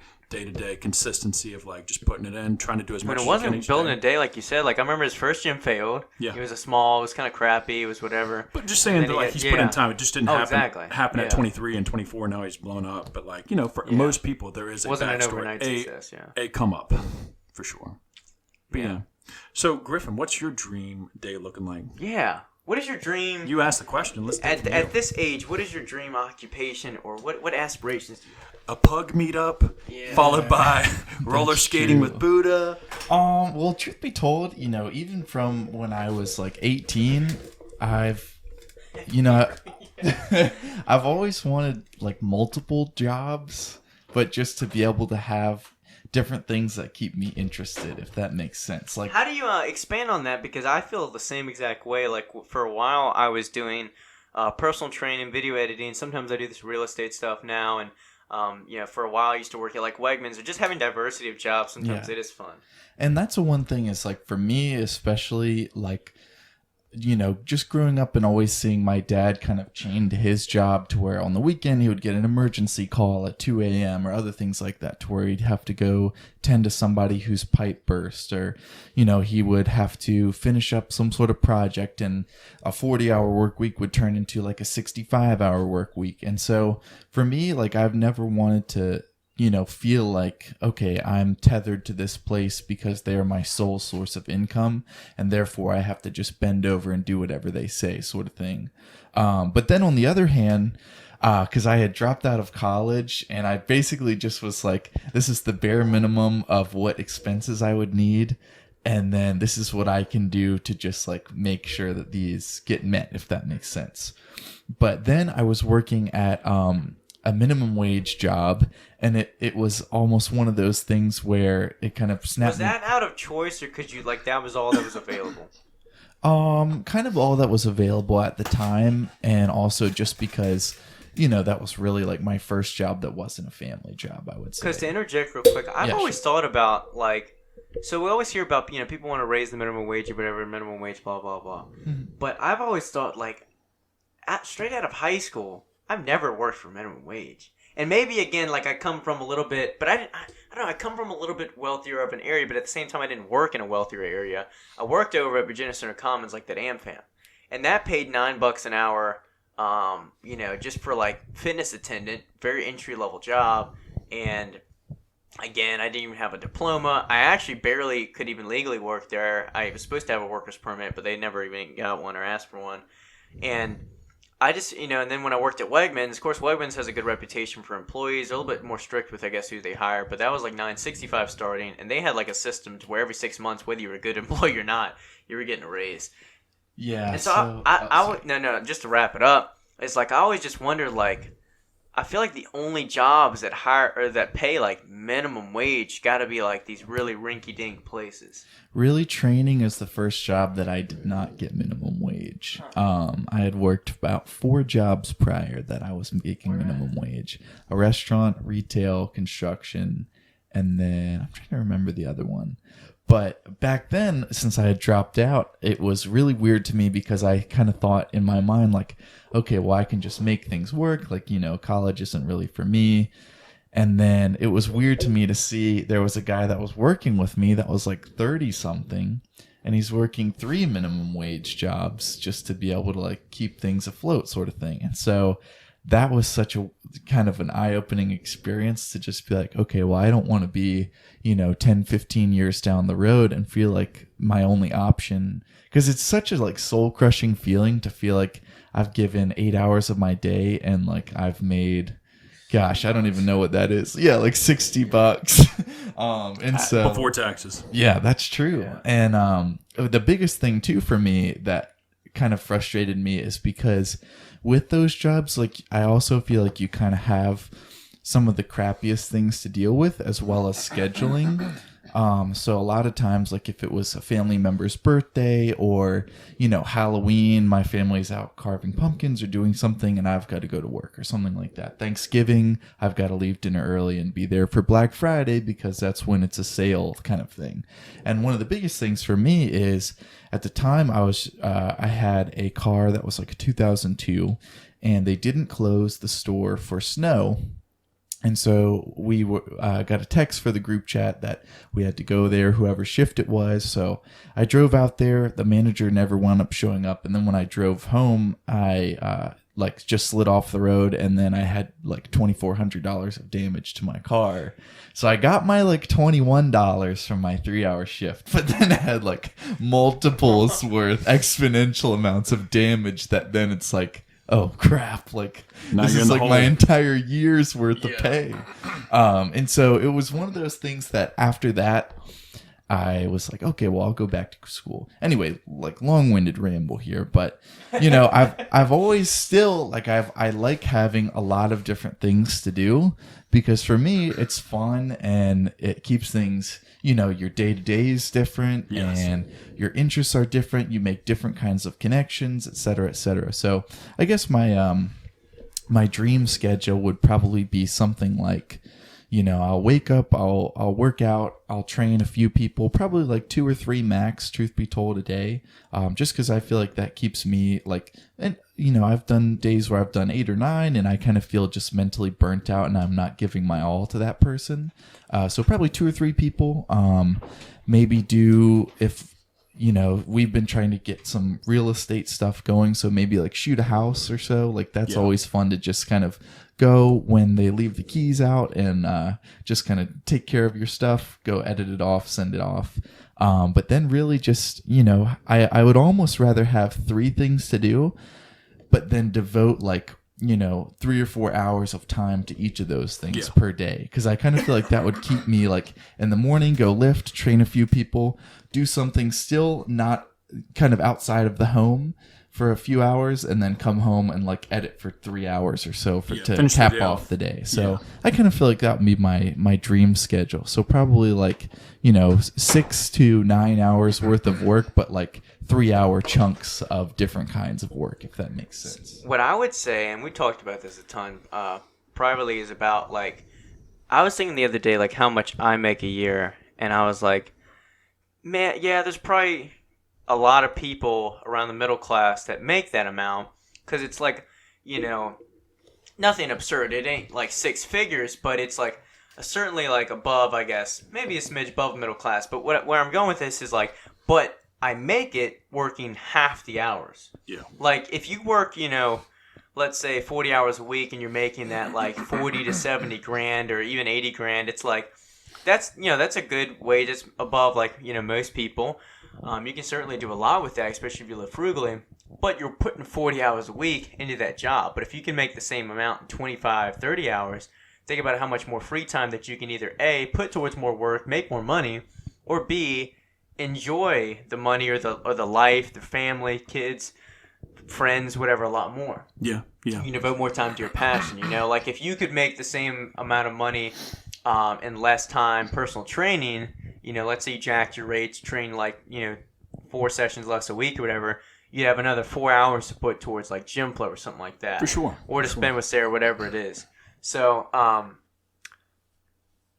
consistency of like just putting it in, trying to do as much as you can. It wasn't building a day, like you said. Like I remember his first gym failed. Yeah. It was it was kind of crappy. It was whatever. But just saying that like he's put in time. It just didn't happen at 23 and 24. Now he's blown up. But like, for most people, there is wasn't an overnight success. A come up for sure. But yeah. So Griffin, what's your dream day looking like? Yeah. What is your dream? You asked the question. Let's at this age, what is your dream occupation, or what aspirations do you have? A pug meetup, followed by roller skating with Buddha. Well, truth be told, even from when I was like 18, I've always wanted like multiple jobs, but just to be able to have different things that keep me interested, if that makes sense. Like, how do you expand on that? Because I feel the same exact way. Like for a while, I was doing personal training, video editing. Sometimes I do this real estate stuff now, and for a while I used to work at like Wegmans, or just having diversity of jobs. Sometimes it is fun. And that's the one thing is like for me, especially like, just growing up and always seeing my dad kind of chained to his job to where on the weekend he would get an emergency call at 2 a.m. or other things like that, to where he'd have to go tend to somebody whose pipe burst, or, he would have to finish up some sort of project, and a 40-hour work week would turn into like a 65-hour work week. And so for me, like I've never wanted to feel like, okay, I'm tethered to this place because they're my sole source of income, and therefore I have to just bend over and do whatever they say, sort of thing. But then on the other hand, because I had dropped out of college, and I basically just was like, this is the bare minimum of what expenses I would need, and then this is what I can do to just like make sure that these get met, if that makes sense. But then I was working at a minimum wage job, and it was almost one of those things where it kind of snapped. Was that out of choice, or could you like that was all that was available? Kind of all that was available at the time, and also just because that was really like my first job that wasn't a family job, I would say. Because to interject real quick, I've always thought about like, so we always hear about people want to raise the minimum wage or whatever, minimum wage, blah blah blah. Mm-hmm. But I've always thought like, straight out of high school, I've never worked for minimum wage. And maybe, again, like I come from a little bit, but I don't know, I come from a little bit wealthier of an area, but at the same time I didn't work in a wealthier area. I worked over at Virginia Center Commons, like that AmFam. And that paid $9 an hour, just for like fitness attendant, very entry-level job. And again, I didn't even have a diploma. I actually barely could even legally work there. I was supposed to have a worker's permit, but they never even got one or asked for one. And I just, and then when I worked at Wegmans, of course, Wegmans has a good reputation for employees. They're a little bit more strict with, I guess, who they hire. But that was like $9.65 starting, and they had like a system to where every 6 months, whether you were a good employee or not, you were getting a raise. Yeah. And so I would, just to wrap it up, it's like I always just wonder, like, I feel like the only jobs that hire or that pay like minimum wage got to be like these really rinky-dink places. Really, training is the first job that I did not get minimum wage. I had worked about 4 jobs prior that I was making minimum wage: a restaurant, retail, construction, and then I'm trying to remember the other one. But back then, since I had dropped out, it was really weird to me because I kind of thought in my mind, like, okay, well, I can just make things work. Like, college isn't really for me. And then it was weird to me to see there was a guy that was working with me that was like 30-something, and he's working 3 minimum wage jobs just to be able to like keep things afloat, sort of thing. And so that was such a kind of an eye-opening experience to just be like, okay, well, I don't want to be, 10, 15 years down the road and feel like my only option, because it's such a like soul-crushing feeling to feel like I've given 8 hours of my day and like I've made, gosh, I don't even know what that is. Yeah, like $60. And so before taxes. Yeah, that's true. Yeah. And the biggest thing too for me that kind of frustrated me is because with those jobs, like I also feel like you kind of have some of the crappiest things to deal with, as well as scheduling. So a lot of times, like if it was a family member's birthday or, Halloween, my family's out carving pumpkins or doing something and I've got to go to work or something like that. Thanksgiving, I've got to leave dinner early and be there for Black Friday because that's when it's a sale kind of thing. And one of the biggest things for me is at the time I had a car that was like a 2002 and they didn't close the store for snow. And so we got a text for the group chat that we had to go there, whoever shift it was. So I drove out there. The manager never wound up showing up. And then when I drove home, I just slid off the road. And then I had like $2,400 of damage to my car. So I got my like $21 from my 3-hour shift. But then I had like multiples worth exponential amounts of damage that then it's like, oh crap, like now this is like my entire year's worth of pay. And so it was one of those things that after that I was like, okay, well, I'll go back to school. Anyway, like long-winded ramble here, but I've always still like I like having a lot of different things to do because for me it's fun and it keeps things, your day-to-day is different and your interests are different. You make different kinds of connections, et cetera, et cetera. So I guess my dream schedule would probably be something like, I'll wake up, I'll work out, I'll train a few people, probably like 2 or 3 max, truth be told, a day. Just because I feel like that keeps me like, and I've done days where I've done 8 or 9 and I kind of feel just mentally burnt out and I'm not giving my all to that person. So probably 2 or 3 people, maybe do if, we've been trying to get some real estate stuff going. So maybe like shoot a house or so. Like that's always fun to just kind of go when they leave the keys out and just kind of take care of your stuff, go edit it off, send it off. But then really just, I would almost rather have 3 things to do, but then devote like, 3 or 4 hours of time to each of those things per day. Cause I kind of feel like that would keep me like in the morning, go lift, train a few people, do something still not kind of outside of the home for a few hours and then come home and like edit for 3 hours or so to cap off the day. So I kind of feel like that would be my dream schedule. So probably like, 6 to 9 hours worth of work, but like 3-hour chunks of different kinds of work, if that makes sense. What I would say, and we talked about this a ton privately, is about like, I was thinking the other day, like how much I make a year. And I was like, man, yeah, there's probably a lot of people around the middle class that make that amount because it's like, nothing absurd. It ain't like 6 figures, but it's like certainly like above, I guess, maybe a smidge above middle class. But where I'm going with this is like, but I make it working half the hours. Yeah. Like if you work, let's say 40 hours a week and you're making that like 40 to 70 grand or even 80 grand, it's like, that's a good wage. It's above like, most people. You can certainly do a lot with that, especially if you live frugally, but you're putting 40 hours a week into that job. But if you can make the same amount in 25, 30 hours, think about how much more free time that you can either A, put towards more work, make more money, or B, enjoy the money or the life, the family, kids, friends, whatever, a lot more. Yeah. You can devote more time to your passion, Like if you could make the same amount of money in less time personal training, let's say you jacked your rates, train like, 4 sessions less a week or whatever, you'd have another 4 hours to put towards like GymFlo or something like that. For sure. Or to spend with Sarah, whatever it is. So,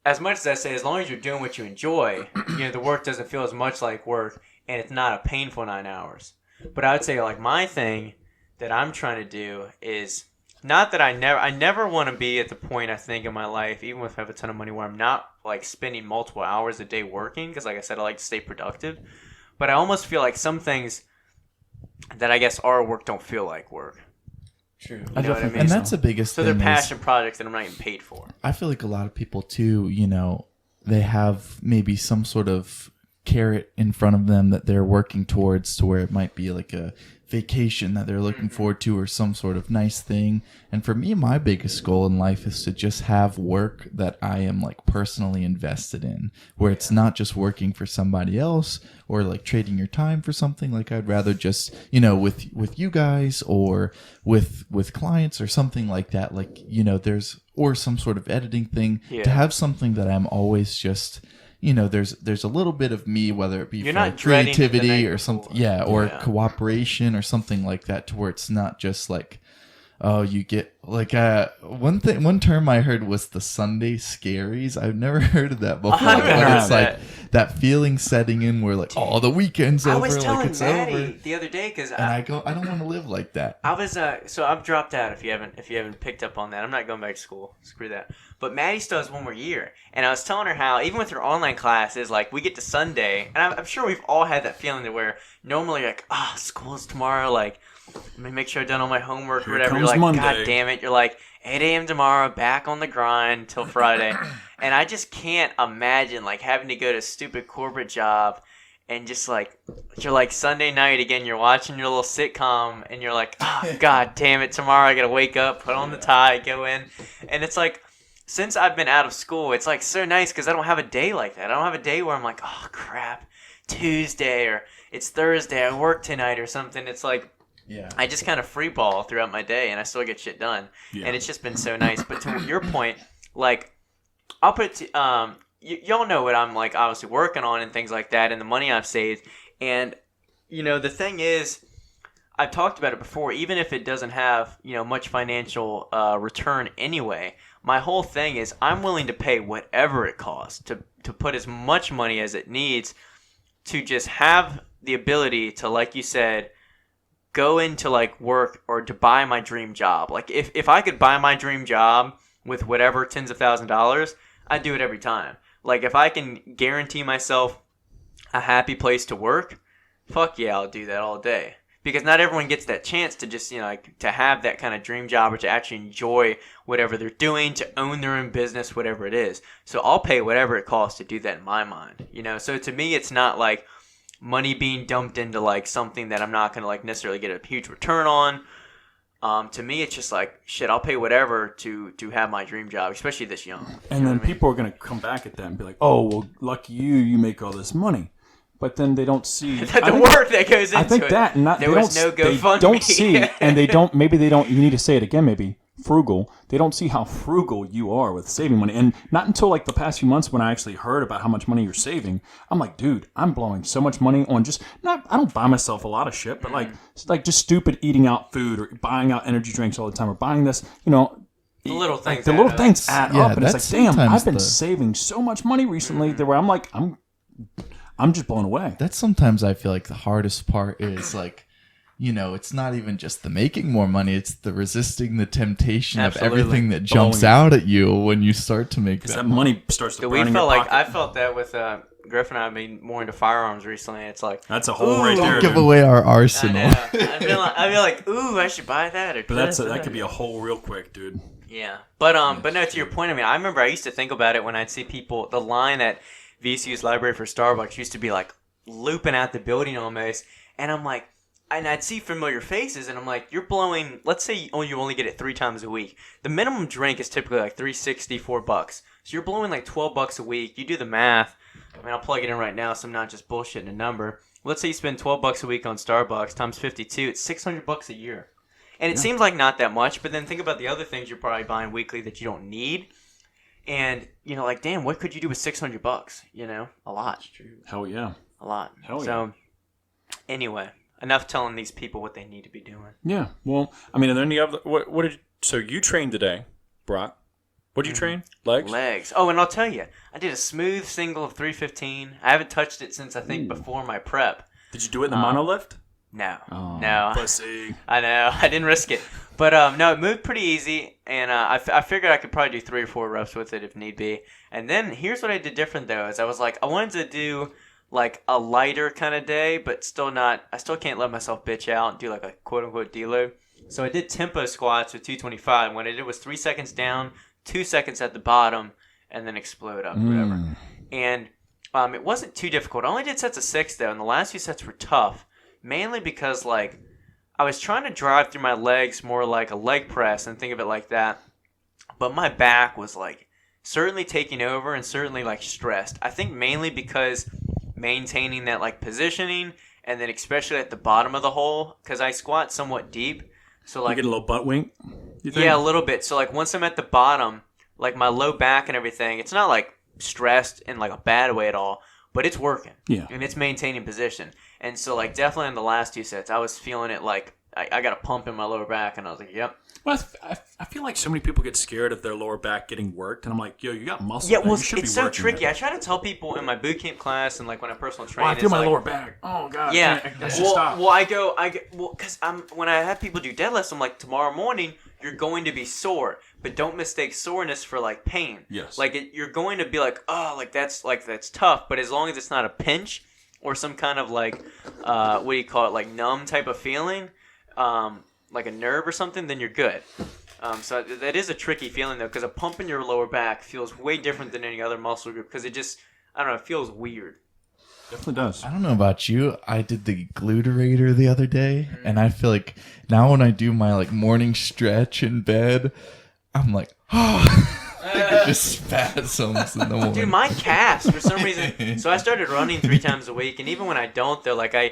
as much as I say, as long as you're doing what you enjoy, the work doesn't feel as much like work and it's not a painful 9 hours. But I would say like my thing that I'm trying to do is not that I never want to be at the point I think in my life, even if I have a ton of money, where I'm not like spending multiple hours a day working. Because like I said, I like to stay productive. But I almost feel like some things that I guess are work don't feel like work. True. You know what I mean? And that's the biggest thing. So they're passion projects that I'm not getting paid for. I feel like a lot of people too, they have maybe some sort of carrot in front of them that they're working towards, to where it might be like a vacation that they're looking forward to or some sort of nice thing. And for me, my biggest goal in life is to just have work that I am like personally invested in, where it's not just working for somebody else or like trading your time for something. Like I'd rather just, with you guys or with clients or something like that, like, there's, or some sort of editing thing, to have something that I'm always just, there's a little bit of me, whether it be You're for not dreading the creativity night or before. something, or cooperation or something like that, to where it's not just like, oh, you get like one term I heard was the Sunday scaries. I've never heard of that before. I haven't heard It's of like that feeling setting in where like, oh, the weekend's over, I was telling like it's Maddie over. the other day because And I don't want to live like that. I was so I've dropped out. If you haven't picked up on that, I'm not going back to school. Screw that. But Maddie still has one more year, and I was telling her how even with her online classes, like we get to Sunday, and I'm sure we've all had that feeling to where normally like, school's tomorrow, like let me make sure I've done all my homework or whatever. You're like, Monday. God damn it! You're like 8 a.m. tomorrow, back on the grind till Friday, and I just can't imagine like having to go to a stupid corporate job. And just like, you're like Sunday night again, you're watching your little sitcom and you're like, oh, God damn it, tomorrow I gotta wake up, put on the tie, go in. And it's like, since I've been out of school, it's like so nice because I don't have a day like that. I don't have a day where I'm like, oh crap, Tuesday or it's Thursday, I work tonight or something. It's like, I just kind of free ball throughout my day and I still get shit done. Yeah. And it's just been so nice. But to your point, like, I'll put it to, y'all know what I'm like obviously working on and things like that and the money I've saved. And, the thing is, I've talked about it before, even if it doesn't have, much financial return anyway, my whole thing is I'm willing to pay whatever it costs to put as much money as it needs to just have the ability to, like you said, go into like work or to buy my dream job. Like if I could buy my dream job with whatever tens of $1,000s, I'd do it every time. Like, if I can guarantee myself a happy place to work, fuck yeah, I'll do that all day. Because not everyone gets that chance to just, like, to have that kind of dream job or to actually enjoy whatever they're doing, to own their own business, whatever it is. So I'll pay whatever it costs to do that in my mind, So to me, it's not like money being dumped into, like, something that I'm not going to, like, necessarily get a huge return on. To me, it's just like, shit, I'll pay whatever to have my dream job, especially this young. And then people are going to come back at that and be like, oh, well, lucky you make all this money. But then they don't see the work that goes into it. I think that, and there was no GoFundMe. They don't see, and maybe they don't, you need to say it again, maybe, frugal. They don't see how frugal you are with saving money. And not until like the past few months when I actually heard about how much money you're saving, I'm like, dude, I'm blowing so much money on I don't buy myself a lot of shit, but like just stupid eating out food or buying out energy drinks all the time or buying this, the little things. The little things add up, and it's like, damn, I've been the... saving so much money recently that where I'm like, I'm just blown away. That's sometimes I feel like the hardest part is like, it's not even just the making more money; it's the resisting the temptation of everything that jumps out at you when you start to make that money starts to burn in your pocket. I felt that with Griffin and I being more into firearms recently. It's like, that's a hole right there. Don't give away our arsenal. I'd be like, ooh, I should buy that. But that could be a hole real quick, dude. Yeah, but no, to your point, I remember I used to think about it when I'd see people. The line at VCU's library for Starbucks used to be like looping out the building almost, and I'm like, and I'd see familiar faces, and I'm like, you're blowing. Let's say you only get it 3 times a week. The minimum drink is typically like $3.64. So you're blowing like $12 a week. You do the math. I'll plug it in right now, so I'm not just bullshitting a number. Let's say you spend $12 a week on Starbucks times 52. It's $600 a year, and it seems like not that much. But then think about the other things you're probably buying weekly that you don't need. And, like, damn, what could you do with $600? A lot. Hell yeah. A lot. Hell yeah. So, anyway, enough telling these people what they need to be doing. Yeah. Well, are there any other... So you trained today, Brock. What did you train? Legs? Legs. Oh, and I'll tell you, I did a smooth single of 315. I haven't touched it since, I think, before my prep. Did you do it in the monolift? No. Oh, no. Pussy. I know. I didn't risk it. But no, it moved pretty easy, and I figured I could probably do 3 or 4 reps with it if need be. And then here's what I did different, though, is I was like, I wanted to do like a lighter kind of day, but I still can't let myself bitch out and do like a quote-unquote deload. So I did tempo squats with 225. What I did was 3 seconds down, 2 seconds at the bottom, and then explode up, whatever. And it wasn't too difficult. I only did sets of 6, though, and the last few sets were tough, mainly because, like, I was trying to drive through my legs more like a leg press and think of it like that. But my back was like certainly taking over and certainly like stressed. I think mainly because maintaining that like positioning and then especially at the bottom of the hole because I squat somewhat deep. So like you get a little butt wink? Yeah, a little bit. So like once I'm at the bottom, like my low back and everything, it's not like stressed in like a bad way at all, but it's working. Yeah. And it's maintaining position. And so like definitely in the last 2 sets, I was feeling it like I got a pump in my lower back, and I was like, yep. Well, I feel like so many people get scared of their lower back getting worked, and I'm like, yo, you got muscle. Yeah, man. well, You should it's be so working tricky. it. I try to tell people in my boot camp class and like when I personal train, I feel it's my like, lower back. Oh god. yeah. I should stop. Because when I have people do deadlifts, I'm like, tomorrow morning you're going to be sore, but don't mistake soreness for like pain. Yes. Like you're going to be like, oh, that's tough, but as long as it's not a pinch or some kind of like, what do you call it, like numb type of feeling, like a nerve or something, then you're good. So that is a tricky feeling though, because a pump in your lower back feels way different than any other muscle group because it just, I don't know, it feels weird. Definitely does. I don't know about you. I did the gluterator the other day, and I feel like now when I do my like morning stretch in bed, I'm like, oh, it just spasms in the morning. Dude, my calves for some reason. So I started running 3 times a week, and even when I don't, though, like I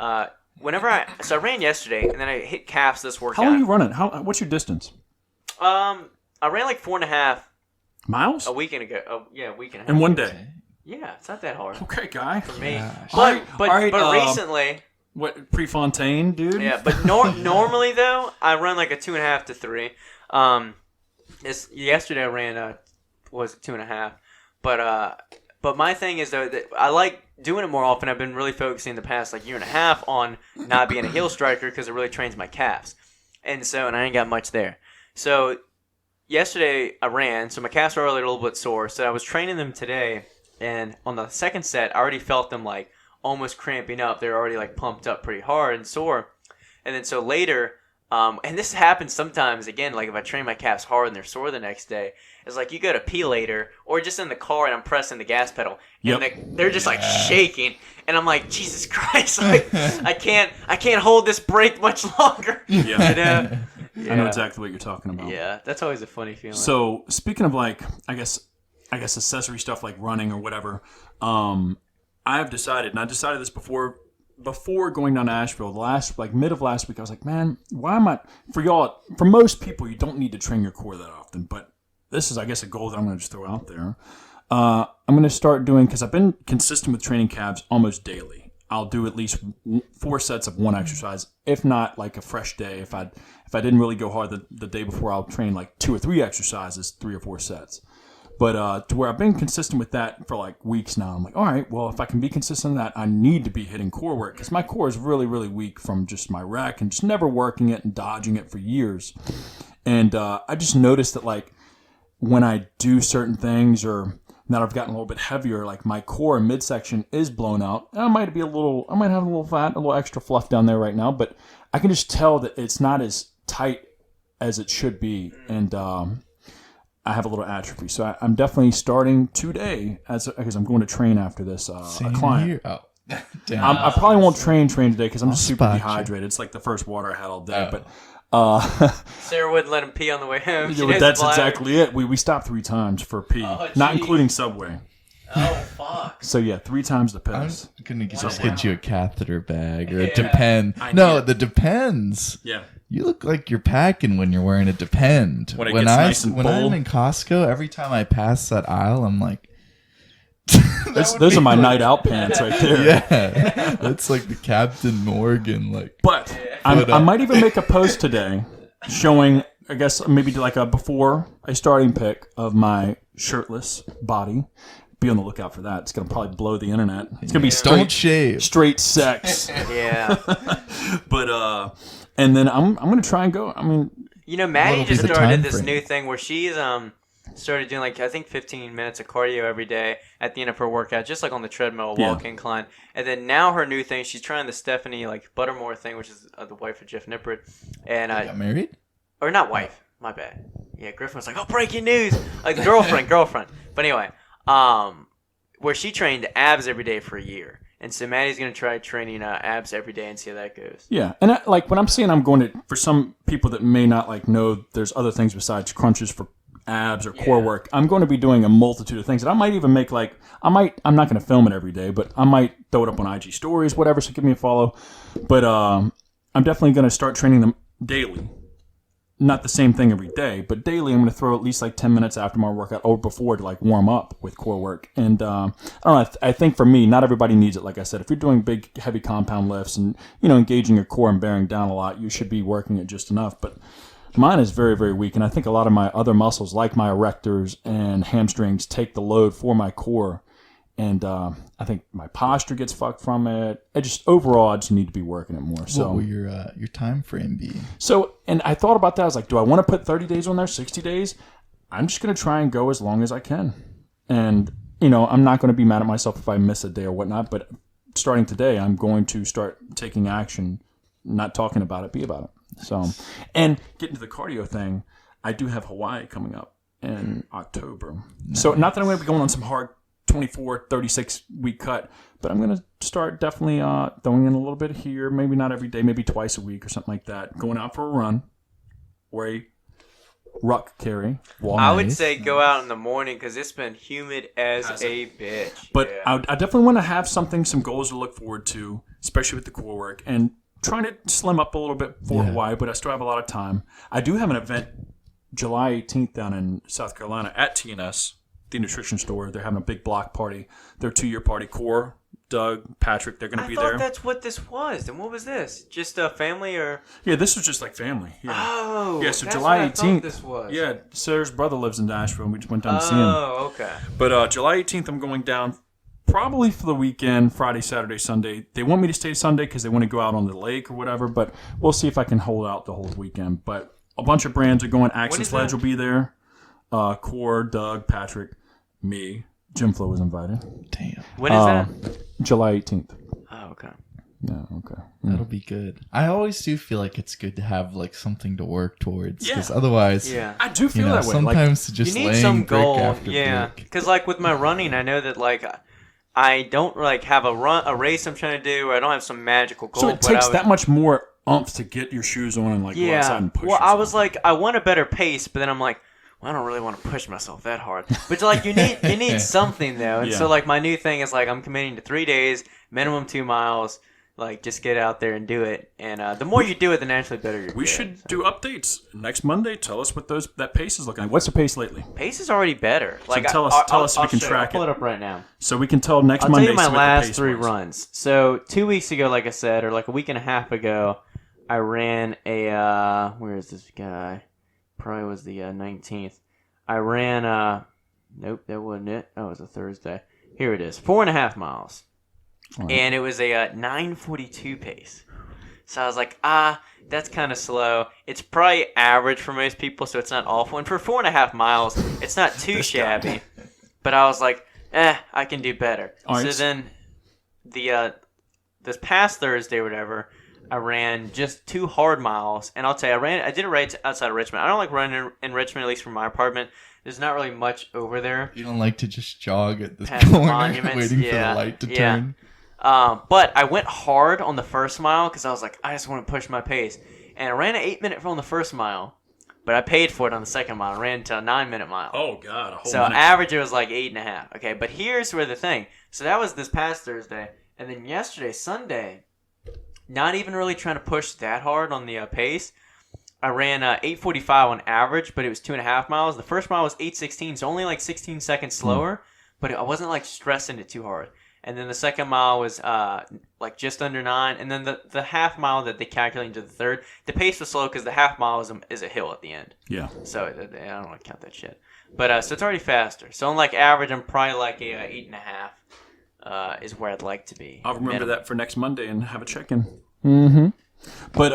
ran yesterday, and then I hit calves this workout. How long are you running? What's your distance? I ran like 4.5 Miles? a week ago. A week and a half. In one day. Yeah, it's not that hard Okay, guy. for me. Gosh. But recently, What Prefontaine, dude? yeah. But normally though, I run like a 2.5 to 3. Yesterday I ran was 2.5, but my thing is though that I like doing it more often. I've been really focusing the past like year and a half on not being a heel striker because it really trains my calves, and I ain't got much there. So yesterday I ran, so my calves are already a little bit sore. So I was training them today, and on the second set I already felt them like almost cramping up. They're already like pumped up pretty hard and sore, and then so later. And this happens sometimes, again, like if I train my calves hard and they're sore the next day, it's like you go to pee later or just in the car and I'm pressing the gas pedal and they're just like shaking and I'm like, Jesus Christ, like, I can't hold this brake much longer. Yeah. You know? I know exactly what you're talking about. Yeah, that's always a funny feeling. So speaking of like, I guess accessory stuff like running or whatever, I've decided, and I decided this before going down to Asheville, mid of last week, I was like, man, why am I, for most people, you don't need to train your core that often, but this is, I guess, a goal that I'm going to just throw out there. I'm going to start doing, because I've been consistent with training calves almost daily. I'll do at least 4 sets of one exercise, if not like a fresh day. If I didn't really go hard the day before, I'll train like 2 or 3 exercises, 3 or 4 sets. But to where I've been consistent with that for like weeks now, I'm like, all right, well, if I can be consistent in that, I need to be hitting core work because my core is really, really weak from just my rack and just never working it and dodging it for years. And I just noticed that like when I do certain things or now I've gotten a little bit heavier, like my core and midsection is blown out. And I might have a little fat, a little extra fluff down there right now, but I can just tell that it's not as tight as it should be. And I have a little atrophy. So I'm definitely starting today because I'm going to train after this a client. Here. Oh, damn. I probably won't train today because I'm just super spot you. dehydrated. It's like the first water I had all day. Oh. But Sarah wouldn't let him pee on the way home. that's exactly it. We stopped 3 times for pee, not geez. including Subway. Oh, fuck. So yeah, 3 times the I'm piss. gonna just get you a catheter bag or a Yeah. Depend. The Depends. Yeah. You look like you're packing when you're wearing a Depend. When it gets nice and when full. I'm in Costco, every time I pass that aisle, I'm like, Those are my night out pants right there. yeah, that's like the Captain Morgan. Like, But I might even make a post today showing, I guess, maybe like a before a starting pic of my shirtless body. Be on the lookout for that. It's going to probably blow the internet. It's going to be don't shave. straight sex. Yeah. But, and then I'm going to try and go. I mean, You know, Maddie What'll be just the started time this frame? new thing where she's started doing like I think 15 minutes of cardio every day at the end of her workout, just like on the treadmill, walk incline. And then now her new thing, she's trying the Stephanie like Buttermore thing, which is the wife of Jeff Nippert, and got married? or not wife, my bad. Yeah, Griffin was like, "Oh, breaking news!" Like girlfriend. But anyway, where she trained abs every day for a year. And so Maddie's going to try training abs every day and see how that goes. yeah. And like when I'm saying I'm going to, for some people that may not like know, there's other things besides crunches for abs or core work. I'm going to be doing a multitude of things. And I might even make I'm not going to film it every day, but I might throw it up on IG stories, whatever. So give me a follow. But I'm definitely going to start training them daily. not the same thing every day, but daily I'm going to throw at least like 10 minutes after my workout or before to like warm up with core work. And I don't know, I think for me, not everybody needs it. Like I said, if you're doing big, heavy compound lifts and, engaging your core and bearing down a lot, you should be working it just enough. But mine is very, very weak. And I think a lot of my other muscles, like my erectors and hamstrings, take the load for my core. And I think my posture gets fucked from it. I just need to be working it more. So what will your time frame be? So, and I thought about that. I was like, do I want to put 30 days on there, 60 days? I'm just going to try and go as long as I can. And, I'm not going to be mad at myself if I miss a day or whatnot. But starting today, I'm going to start taking action, not talking about it, be about it. So, and getting to the cardio thing, I do have Hawaii coming up in October. Nice. So not that I'm going to be going on some hard 24, 36 week cut, but I'm going to start definitely throwing in a little bit here, maybe not every day, maybe twice a week or something like that, going out for a run or a ruck carry. I would say go out in the morning because it's been humid as a bitch. But yeah. I definitely want to have some goals to look forward to, especially with the core work, and trying to slim up a little bit for Hawaii, but I still have a lot of time. I do have an event July 18th down in South Carolina at TNS, the nutrition store. They're having a big block party. Their 2-year party. Core, Doug, Patrick, they're going to be there. I thought that's what this was. Then what was this? Just a family or? Yeah, this was just like family. Yeah. Oh, yeah. So that's July what I 18th. thought this was. Yeah, Sarah's brother lives in Nashville, and we just went down to see him. Oh, okay. But July 18th, I'm going down probably for the weekend, Friday, Saturday, Sunday. They want me to stay Sunday because they want to go out on the lake or whatever. But we'll see if I can hold out the whole weekend. But a bunch of brands are going. Action Sledge will be there. Core, Doug, Patrick. Me, GymFlo was invited. Damn. When is that? July 18th. Oh, okay. Yeah, okay. That'll be good. I always do feel like it's good to have like something to work towards, because otherwise, I do feel that way. Sometimes to just you need laying some brick goal, after brick. Because like with my running, I know that like I don't like have a race I'm trying to do, or I don't have some magical goal. So it takes that much more oomph to get your shoes on and like go outside and push. Well, I was like, I want a better pace, but then I'm like, well, I don't really want to push myself that hard. But like you need something though. And so like my new thing is like I'm committing to 3 days, minimum 2 miles. Like just get out there and do it. And the more you do it, the naturally better you're. We should do updates next Monday. Tell us what that pace is looking like. What's the pace lately? Pace is already better. Like so tell us so we can track I'll pull it up right now. So we can tell next I'll Monday. I'll tell you my last 3 was. runs. So 2 weeks ago, like I said, or like a week and a half ago, I ran a where is this guy? Probably was the 19th. I ran nope, that wasn't it. Oh, it was a Thursday. Here it is, 4.5 miles. Right. And it was a 9:42 pace. So I was like, that's kind of slow. It's probably average for most people, so it's not awful. And for 4.5 miles, it's not too shabby. But I was like, I can do better. Right. So then this past Thursday or whatever, I ran just 2 hard miles. And I'll tell you, I did it right outside of Richmond. I don't like running in Richmond, at least from my apartment. There's not really much over there. You don't like to just jog at the corner waiting for the light to turn? But I went hard on the first mile because I was like, I just want to push my pace. And I ran an 8-minute on the first mile, but I paid for it on the second mile. I ran into a 9-minute mile. Oh, God. So average, it was like 8.5. Okay, but here's where the thing. So that was this past Thursday. And then yesterday, Sunday, not even really trying to push that hard on the pace. I ran 8:45 on average, but it was 2.5 miles. The first mile was 8:16, so only like 16 seconds slower, but I wasn't like stressing it too hard. And then the second mile was like just under 9. And then the half mile that they calculated into the third, the pace was slow because the half mile is a hill at the end. Yeah. So I don't want to count that shit. But so it's already faster. So on like average, I'm probably like a 8.5 is where I'd like to be. I'll remember that for next Monday and have a check-in. Mm-hmm. But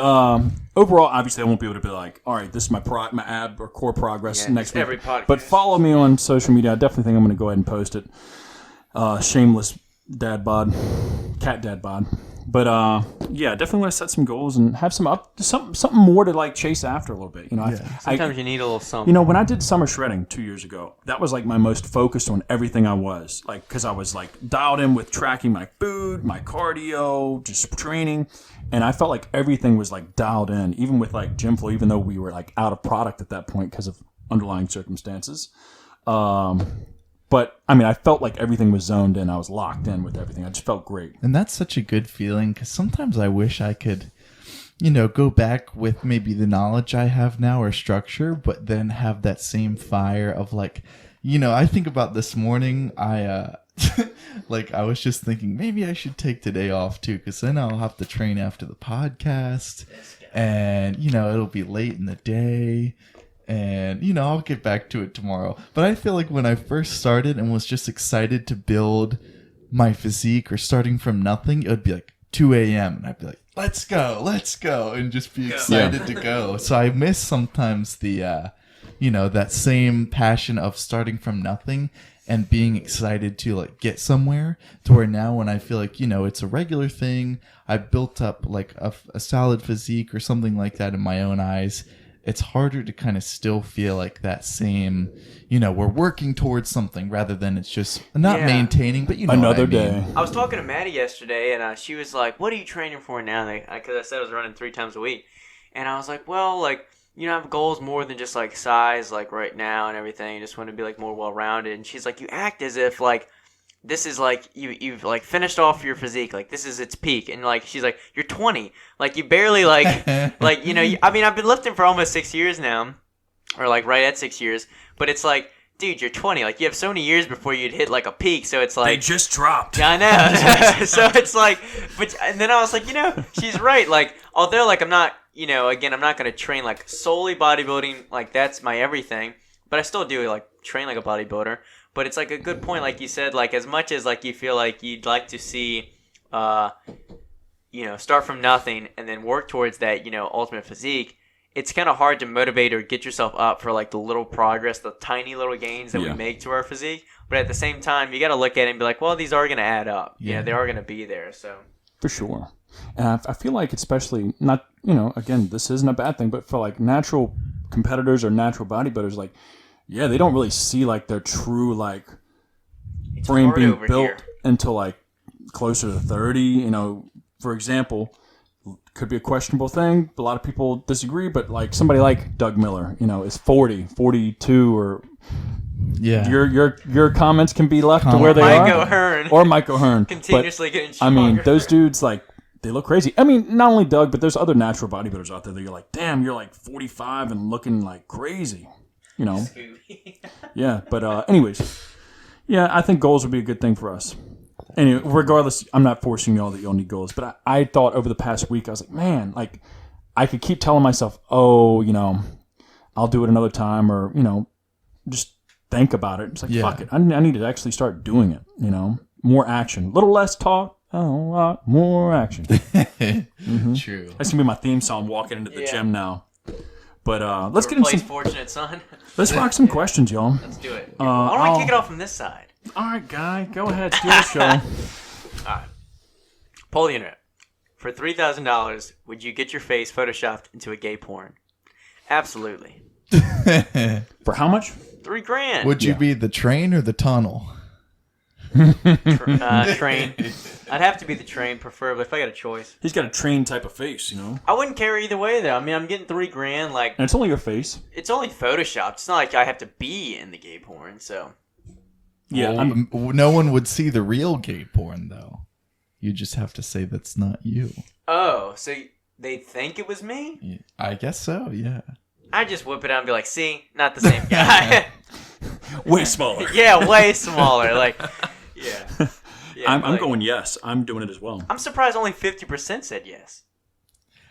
overall, obviously, I won't be able to be like, all right, this is my ab or core progress next week. Every podcast. But follow me on social media. I definitely think I'm going to go ahead and post it. Shameless dad bod, cat dad bod. But yeah, definitely want to set some goals and have something more to like chase after a little bit. You know, sometimes you need a little something. You know, when I did summer shredding 2 years ago, that was like my most focused on everything I was like, because I was like dialed in with tracking my food, my cardio, just training, and I felt like everything was like dialed in, even with like GymFlo, even though we were like out of product at that point because of underlying circumstances. But, I mean, I felt like everything was zoned in. I was locked in with everything. I just felt great. And that's such a good feeling, because sometimes I wish I could go back with maybe the knowledge I have now or structure, but then have that same fire of like, I think about this morning, I was just thinking maybe I should take today off too, because then I'll have to train after the podcast and, it'll be late in the day. And, I'll get back to it tomorrow. But I feel like when I first started and was just excited to build my physique or starting from nothing, it would be like 2 a.m. and I'd be like, let's go, and just be excited to go. So I miss sometimes the, that same passion of starting from nothing and being excited to like get somewhere, to where now when I feel like, it's a regular thing, I built up like a solid physique or something like that in my own eyes. It's harder to kind of still feel like that same, we're working towards something rather than it's just not maintaining, but another day. I was talking to Maddie yesterday, and she was like, "What are you training for now?" Because I said I was running 3 times a week, and I was like, "Well, like, I have goals more than just like size, like right now and everything. I just want to be like more well-rounded." And she's like, "You act as if like this is like you've like finished off your physique, like this is its peak." And like she's like, "You're 20, like you barely like like I mean, I've been lifting for almost 6 years now, or like right at 6 years, but it's like, dude, you're 20, like you have so many years before you'd hit like a peak." So it's like they just dropped. Yeah, I know. So it's like, but and then I was like, she's right. Like, although like I'm not, again, I'm not gonna train like solely bodybuilding, like that's my everything, but I still do like train like a bodybuilder. But it's like a good point, like you said, like as much as like you feel like you'd like to see, start from nothing and then work towards that, ultimate physique, it's kind of hard to motivate or get yourself up for like the little progress, the tiny little gains that we make to our physique. But at the same time, you got to look at it and be like, well, these are going to add up. Yeah, they are going to be there. So for sure. And I feel like especially not, again, this isn't a bad thing, but for like natural competitors or natural bodybuilders, like, yeah, they don't really see like their true like frame being built until like closer to 30. For example, could be a questionable thing. A lot of people disagree, but like somebody like Doug Miller, is 40, 42, or your comments can be left to where they Mike are. O'Hearn. Or Mike O'Hearn. Continuously getting I stronger. mean, those dudes like they look crazy. I mean, not only Doug, but there's other natural bodybuilders out there that you're like, damn, you're like 45 and looking like crazy. Yeah, but anyways, yeah, I think goals would be a good thing for us. Anyway, regardless, I'm not forcing y'all that y'all need goals, but I thought over the past week, I was like, man, like I could keep telling myself, oh, I'll do it another time, or just think about it. It's like, fuck it, I need to actually start doing it. More action, a little less talk, a lot more action. True. That's gonna be my theme song walking into the gym now. But let's get into some Fortunate Son. Let's rock some questions, y'all. Let's do it. Why don't we kick it off from this side? All right, guy, go ahead, steal the show. All right. Poll the internet. For $3,000, would you get your face photoshopped into a gay porn? Absolutely. For how much? $3,000. Would you be the train or the tunnel? Train. I'd have to be the train, preferably, if I got a choice. He's got a train type of face, I wouldn't care either way, though. I mean, I'm getting $3,000. Like, and it's only your face. It's only photoshopped. It's not like I have to be in the gay porn, so. Yeah. Well, no one would see the real gay porn, though. You just have to say that's not you. Oh, so they think it was me? Yeah, I guess so, yeah. I just whip it out and be like, see, not the same guy. Way smaller. Yeah, way smaller. Like, yeah. I'm going yes. I'm doing it as well. I'm surprised only 50% said yes.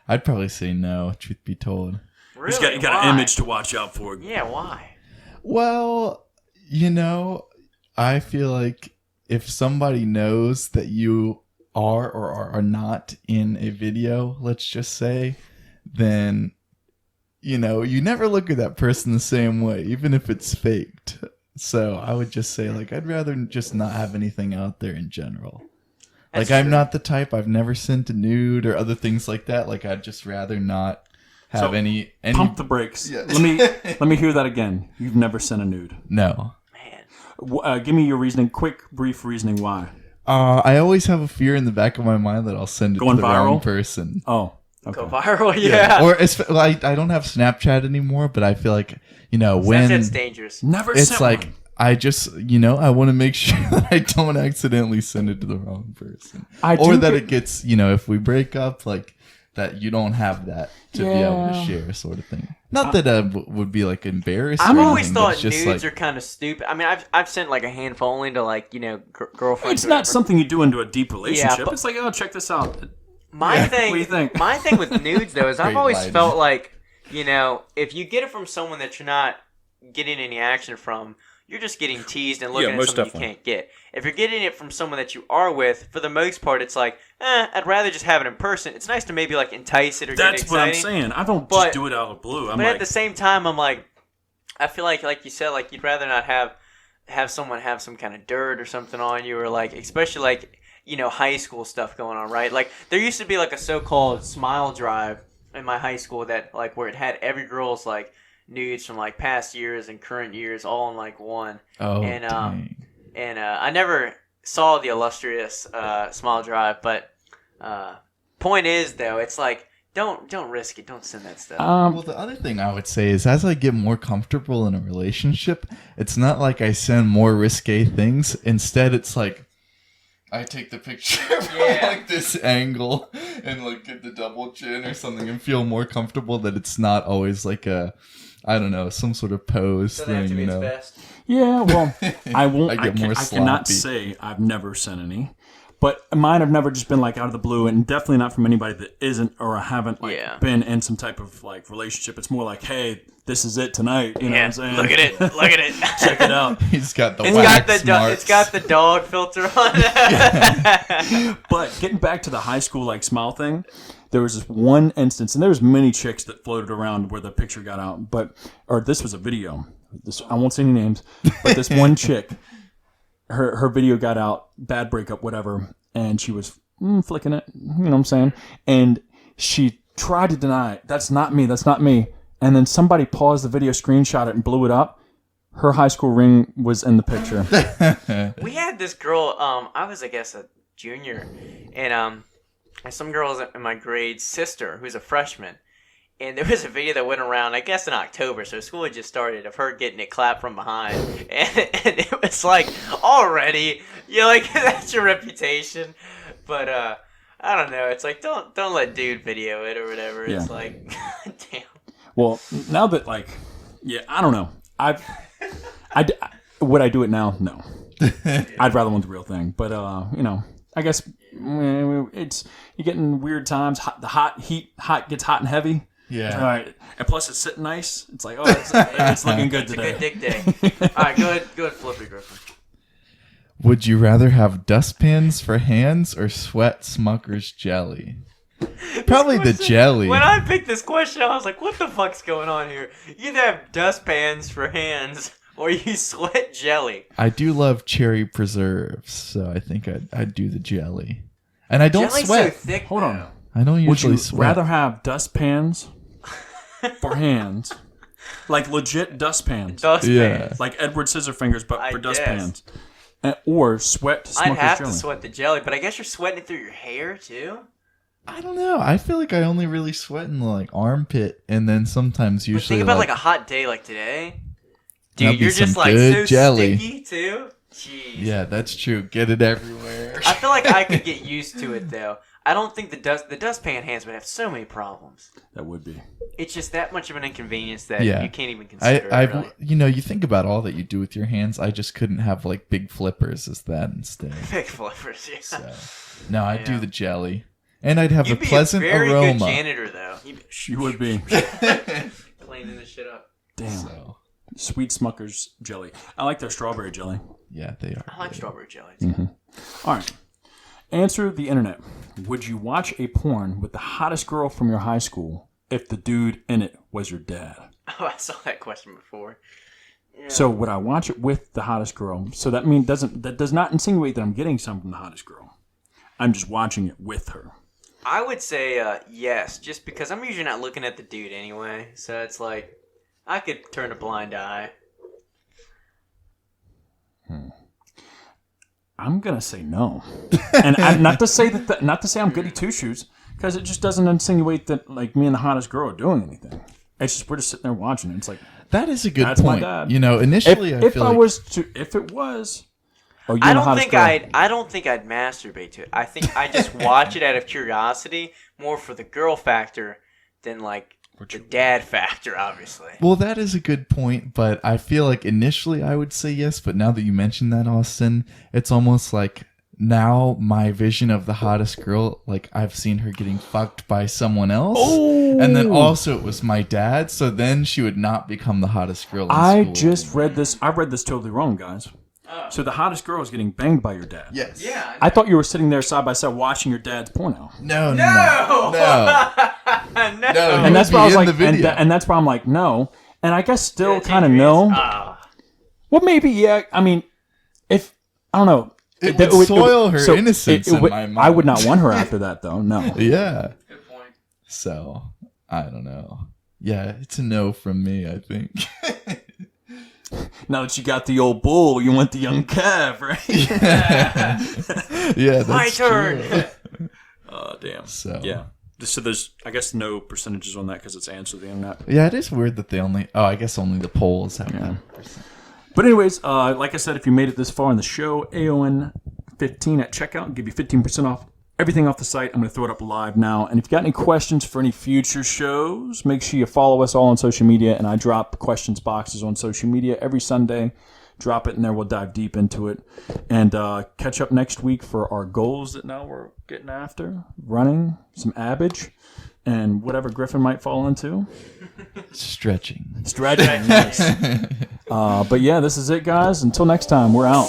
I'd probably say no, truth be told. Really? You got an image to watch out for. Yeah, why? Well, I feel like if somebody knows that you are or are not in a video, let's just say, then, you never look at that person the same way, even if it's faked. So I would just say, like, I'd rather just not have anything out there in general. That's I'm true. not the type, I've never sent a nude or other things like that. Like, I'd just rather not have any Pump the brakes. Yeah. Let me hear that again. You've never sent a nude. No. Man. Give me your reasoning. Quick, brief reasoning why. I always have a fear in the back of my mind that I'll send it Going to the viral? wrong person. Oh, okay. Go viral, yeah. Or I don't have Snapchat anymore, but I feel like, when Snapchat's dangerous. Never it's sent like, one. I just, I want to make sure that I don't accidentally send it to the wrong person. Or that it gets, if we break up, like, that you don't have that to be able to share, sort of thing. Not that would be like embarrassed. I've or always anything, but thought it's just nudes like, are kind of stupid. I mean, I've sent like a handful only to like girlfriends. It's not something you do into a deep relationship. but- It's like, oh, check this out. My thing. What do you think? My thing with nudes though is I've Great always lighting. felt like if you get it from someone that you're not getting any action from, you're just getting teased and looking at most something definitely. you can't get. If you're getting it from someone that you are with, for the most part, it's like, I'd rather just have it in person. It's nice to maybe like entice it or get That's exciting. what I'm saying. I don't But- just do it out of the blue. I'm But like, at the same time, I'm like, I feel like you said, like you'd rather not have someone have some kind of dirt or something on you, or like, especially like high school stuff going on, right? Like there used to be like a so-called smile drive in my high school that like where it had every girl's like nudes from like past years and current years all in like one. oh, and dang. and I never saw the illustrious smile drive, but point is though, it's like don't risk it. Don't send that stuff. Well, the other thing I would say is as I get more comfortable in a relationship, it's not like I send more risque things. Instead, it's like I take the picture from like this angle and like get the double chin or something and feel more comfortable that it's not always like I don't know, some sort of pose Doesn't have to thing, be you its know. best. yeah, well, I won't. I get more I cannot sloppy. say I've never sent any. But mine have never just been like out of the blue, and definitely not from anybody that isn't or haven't like been in some type of like relationship. It's more like, hey, this is it tonight. You know what I'm saying? Look at it. Look at it. Check it out. He's got the It's wax got marks. it's got the dog filter on it. But getting back to the high school like smile thing, there was this one instance, and there was many chicks that floated around where the picture got out. Or this was a video. I won't say any names, but this one chick, her video got out, bad breakup, whatever, and she was flicking it. You know what I'm saying? And she tried to deny it. That's not me. That's not me. And then somebody paused the video, screenshot it, and blew it up. Her high school ring was in the picture. We had this girl. I was, I guess, a junior, and some girls in my grade sister, who's a freshman, and there was a video that went around, I guess, in October, so school had just started, of her getting it clapped from behind, and it was like already, like that's your reputation, but I don't know. It's like don't let dude video it or whatever. Yeah. It's like, damn. Well, now that I don't know. Would I do it now? No. I'd rather want the real thing. But I guess it's you're getting weird times. Hot gets hot and heavy. Yeah. All right. And plus, it's sitting nice. It's like, it's looking good It's a today. good dick day. All right, go ahead, Flippy Griffin. Would you rather have dustpans for hands or sweat Smucker's jelly? Probably the jelly. When I picked this question, I was like, what the fuck's going on here? You either have dustpans for hands or you sweat jelly. I do love cherry preserves, so I think I'd do the jelly. And I don't Jelly's sweat. so thick. Hold on. I don't Would usually you sweat. rather have dustpans for hands, like legit dustpans, Dustpans. Yeah. like Edward Scissorfingers, but I for guess. dustpans, or sweat Smucker's I'd have jelly? to sweat the jelly, but I guess you're sweating it through your hair too. I don't know. I feel like I only really sweat in the armpit, and then sometimes But usually think about like a hot day like today. Dude, That'd be you're just some like good so jelly. sticky too. Jeez. yeah, that's true. Get it everywhere. I feel like I could get used to it though. I don't think the dustpan hands would have so many problems. That would be. It's just that much of an inconvenience that Yeah. you can't even consider. I really. you think about all that you do with your hands. I just couldn't have big flippers as that instead. Big flippers, yeah. So, no, I'd Yeah. do the jelly, and I'd have You'd a be pleasant a very aroma. good janitor though. You'd be You would be. cleaning this shit up. Damn. So, Sweet Smucker's jelly. I like their strawberry jelly. yeah, they are. I like good. strawberry jelly too. All right. Answer the internet. Would you watch a porn with the hottest girl from your high school if the dude in it was your dad? Oh, I saw that question before. Yeah. So would I watch it with the hottest girl? So that does not insinuate that I'm getting some from the hottest girl. I'm just watching it with her. I would say yes, just because I'm usually not looking at the dude anyway. So it's like I could turn a blind eye. I'm gonna say no, and not to say not to say I'm goody two shoes, because it just doesn't insinuate that me and the hottest girl are doing anything. It's just we're just sitting there watching it. It's like That is a good That's my point. dad. Initially, I if feel I like was to if it was, Oh, I don't think I'd masturbate to it. I think I just watch it out of curiosity, more for the girl factor than like the dad factor, obviously. Well, that is a good point, but I feel like initially I would say yes, but now that you mention that, Austin, it's almost like now my vision of the hottest girl, like I've seen her getting fucked by someone else, and then also it was my dad, so then she would not become the hottest girl in school. I read this totally wrong, guys. So the hottest girl is getting banged by your dad. Yes. Yeah. I thought you were sitting there side by side watching your dad's porno. No. And that's why I was like, and that's why I'm like, no. And I guess still kind of no. Well, maybe, yeah. I mean, if, I don't know. It would soil her innocence in my mind. I would not want her after that, though. No. Yeah. Good point. So, I don't know. Yeah, it's a no from me, I think. Now that you got the old bull, you want the young calf, right? Yeah, that's my turn. True. Oh, damn. So. Yeah. So there's, I guess, no percentages on that because it's answered the internet. Yeah, it is weird that they only... Oh, I guess only the polls have that. But anyways, like I said, if you made it this far in the show, AON 15 at checkout, give you 15% off everything off the site. I'm going to throw it up live now. And if you got any questions for any future shows, make sure you follow us all on social media. And I drop questions boxes on social media every Sunday. Drop it in there. We'll dive deep into it. And catch up next week for our goals that now we're getting after. Running, some abbage, and whatever Griffin might fall into. Stretching. Nice. But yeah, this is it, guys. Until next time, we're out.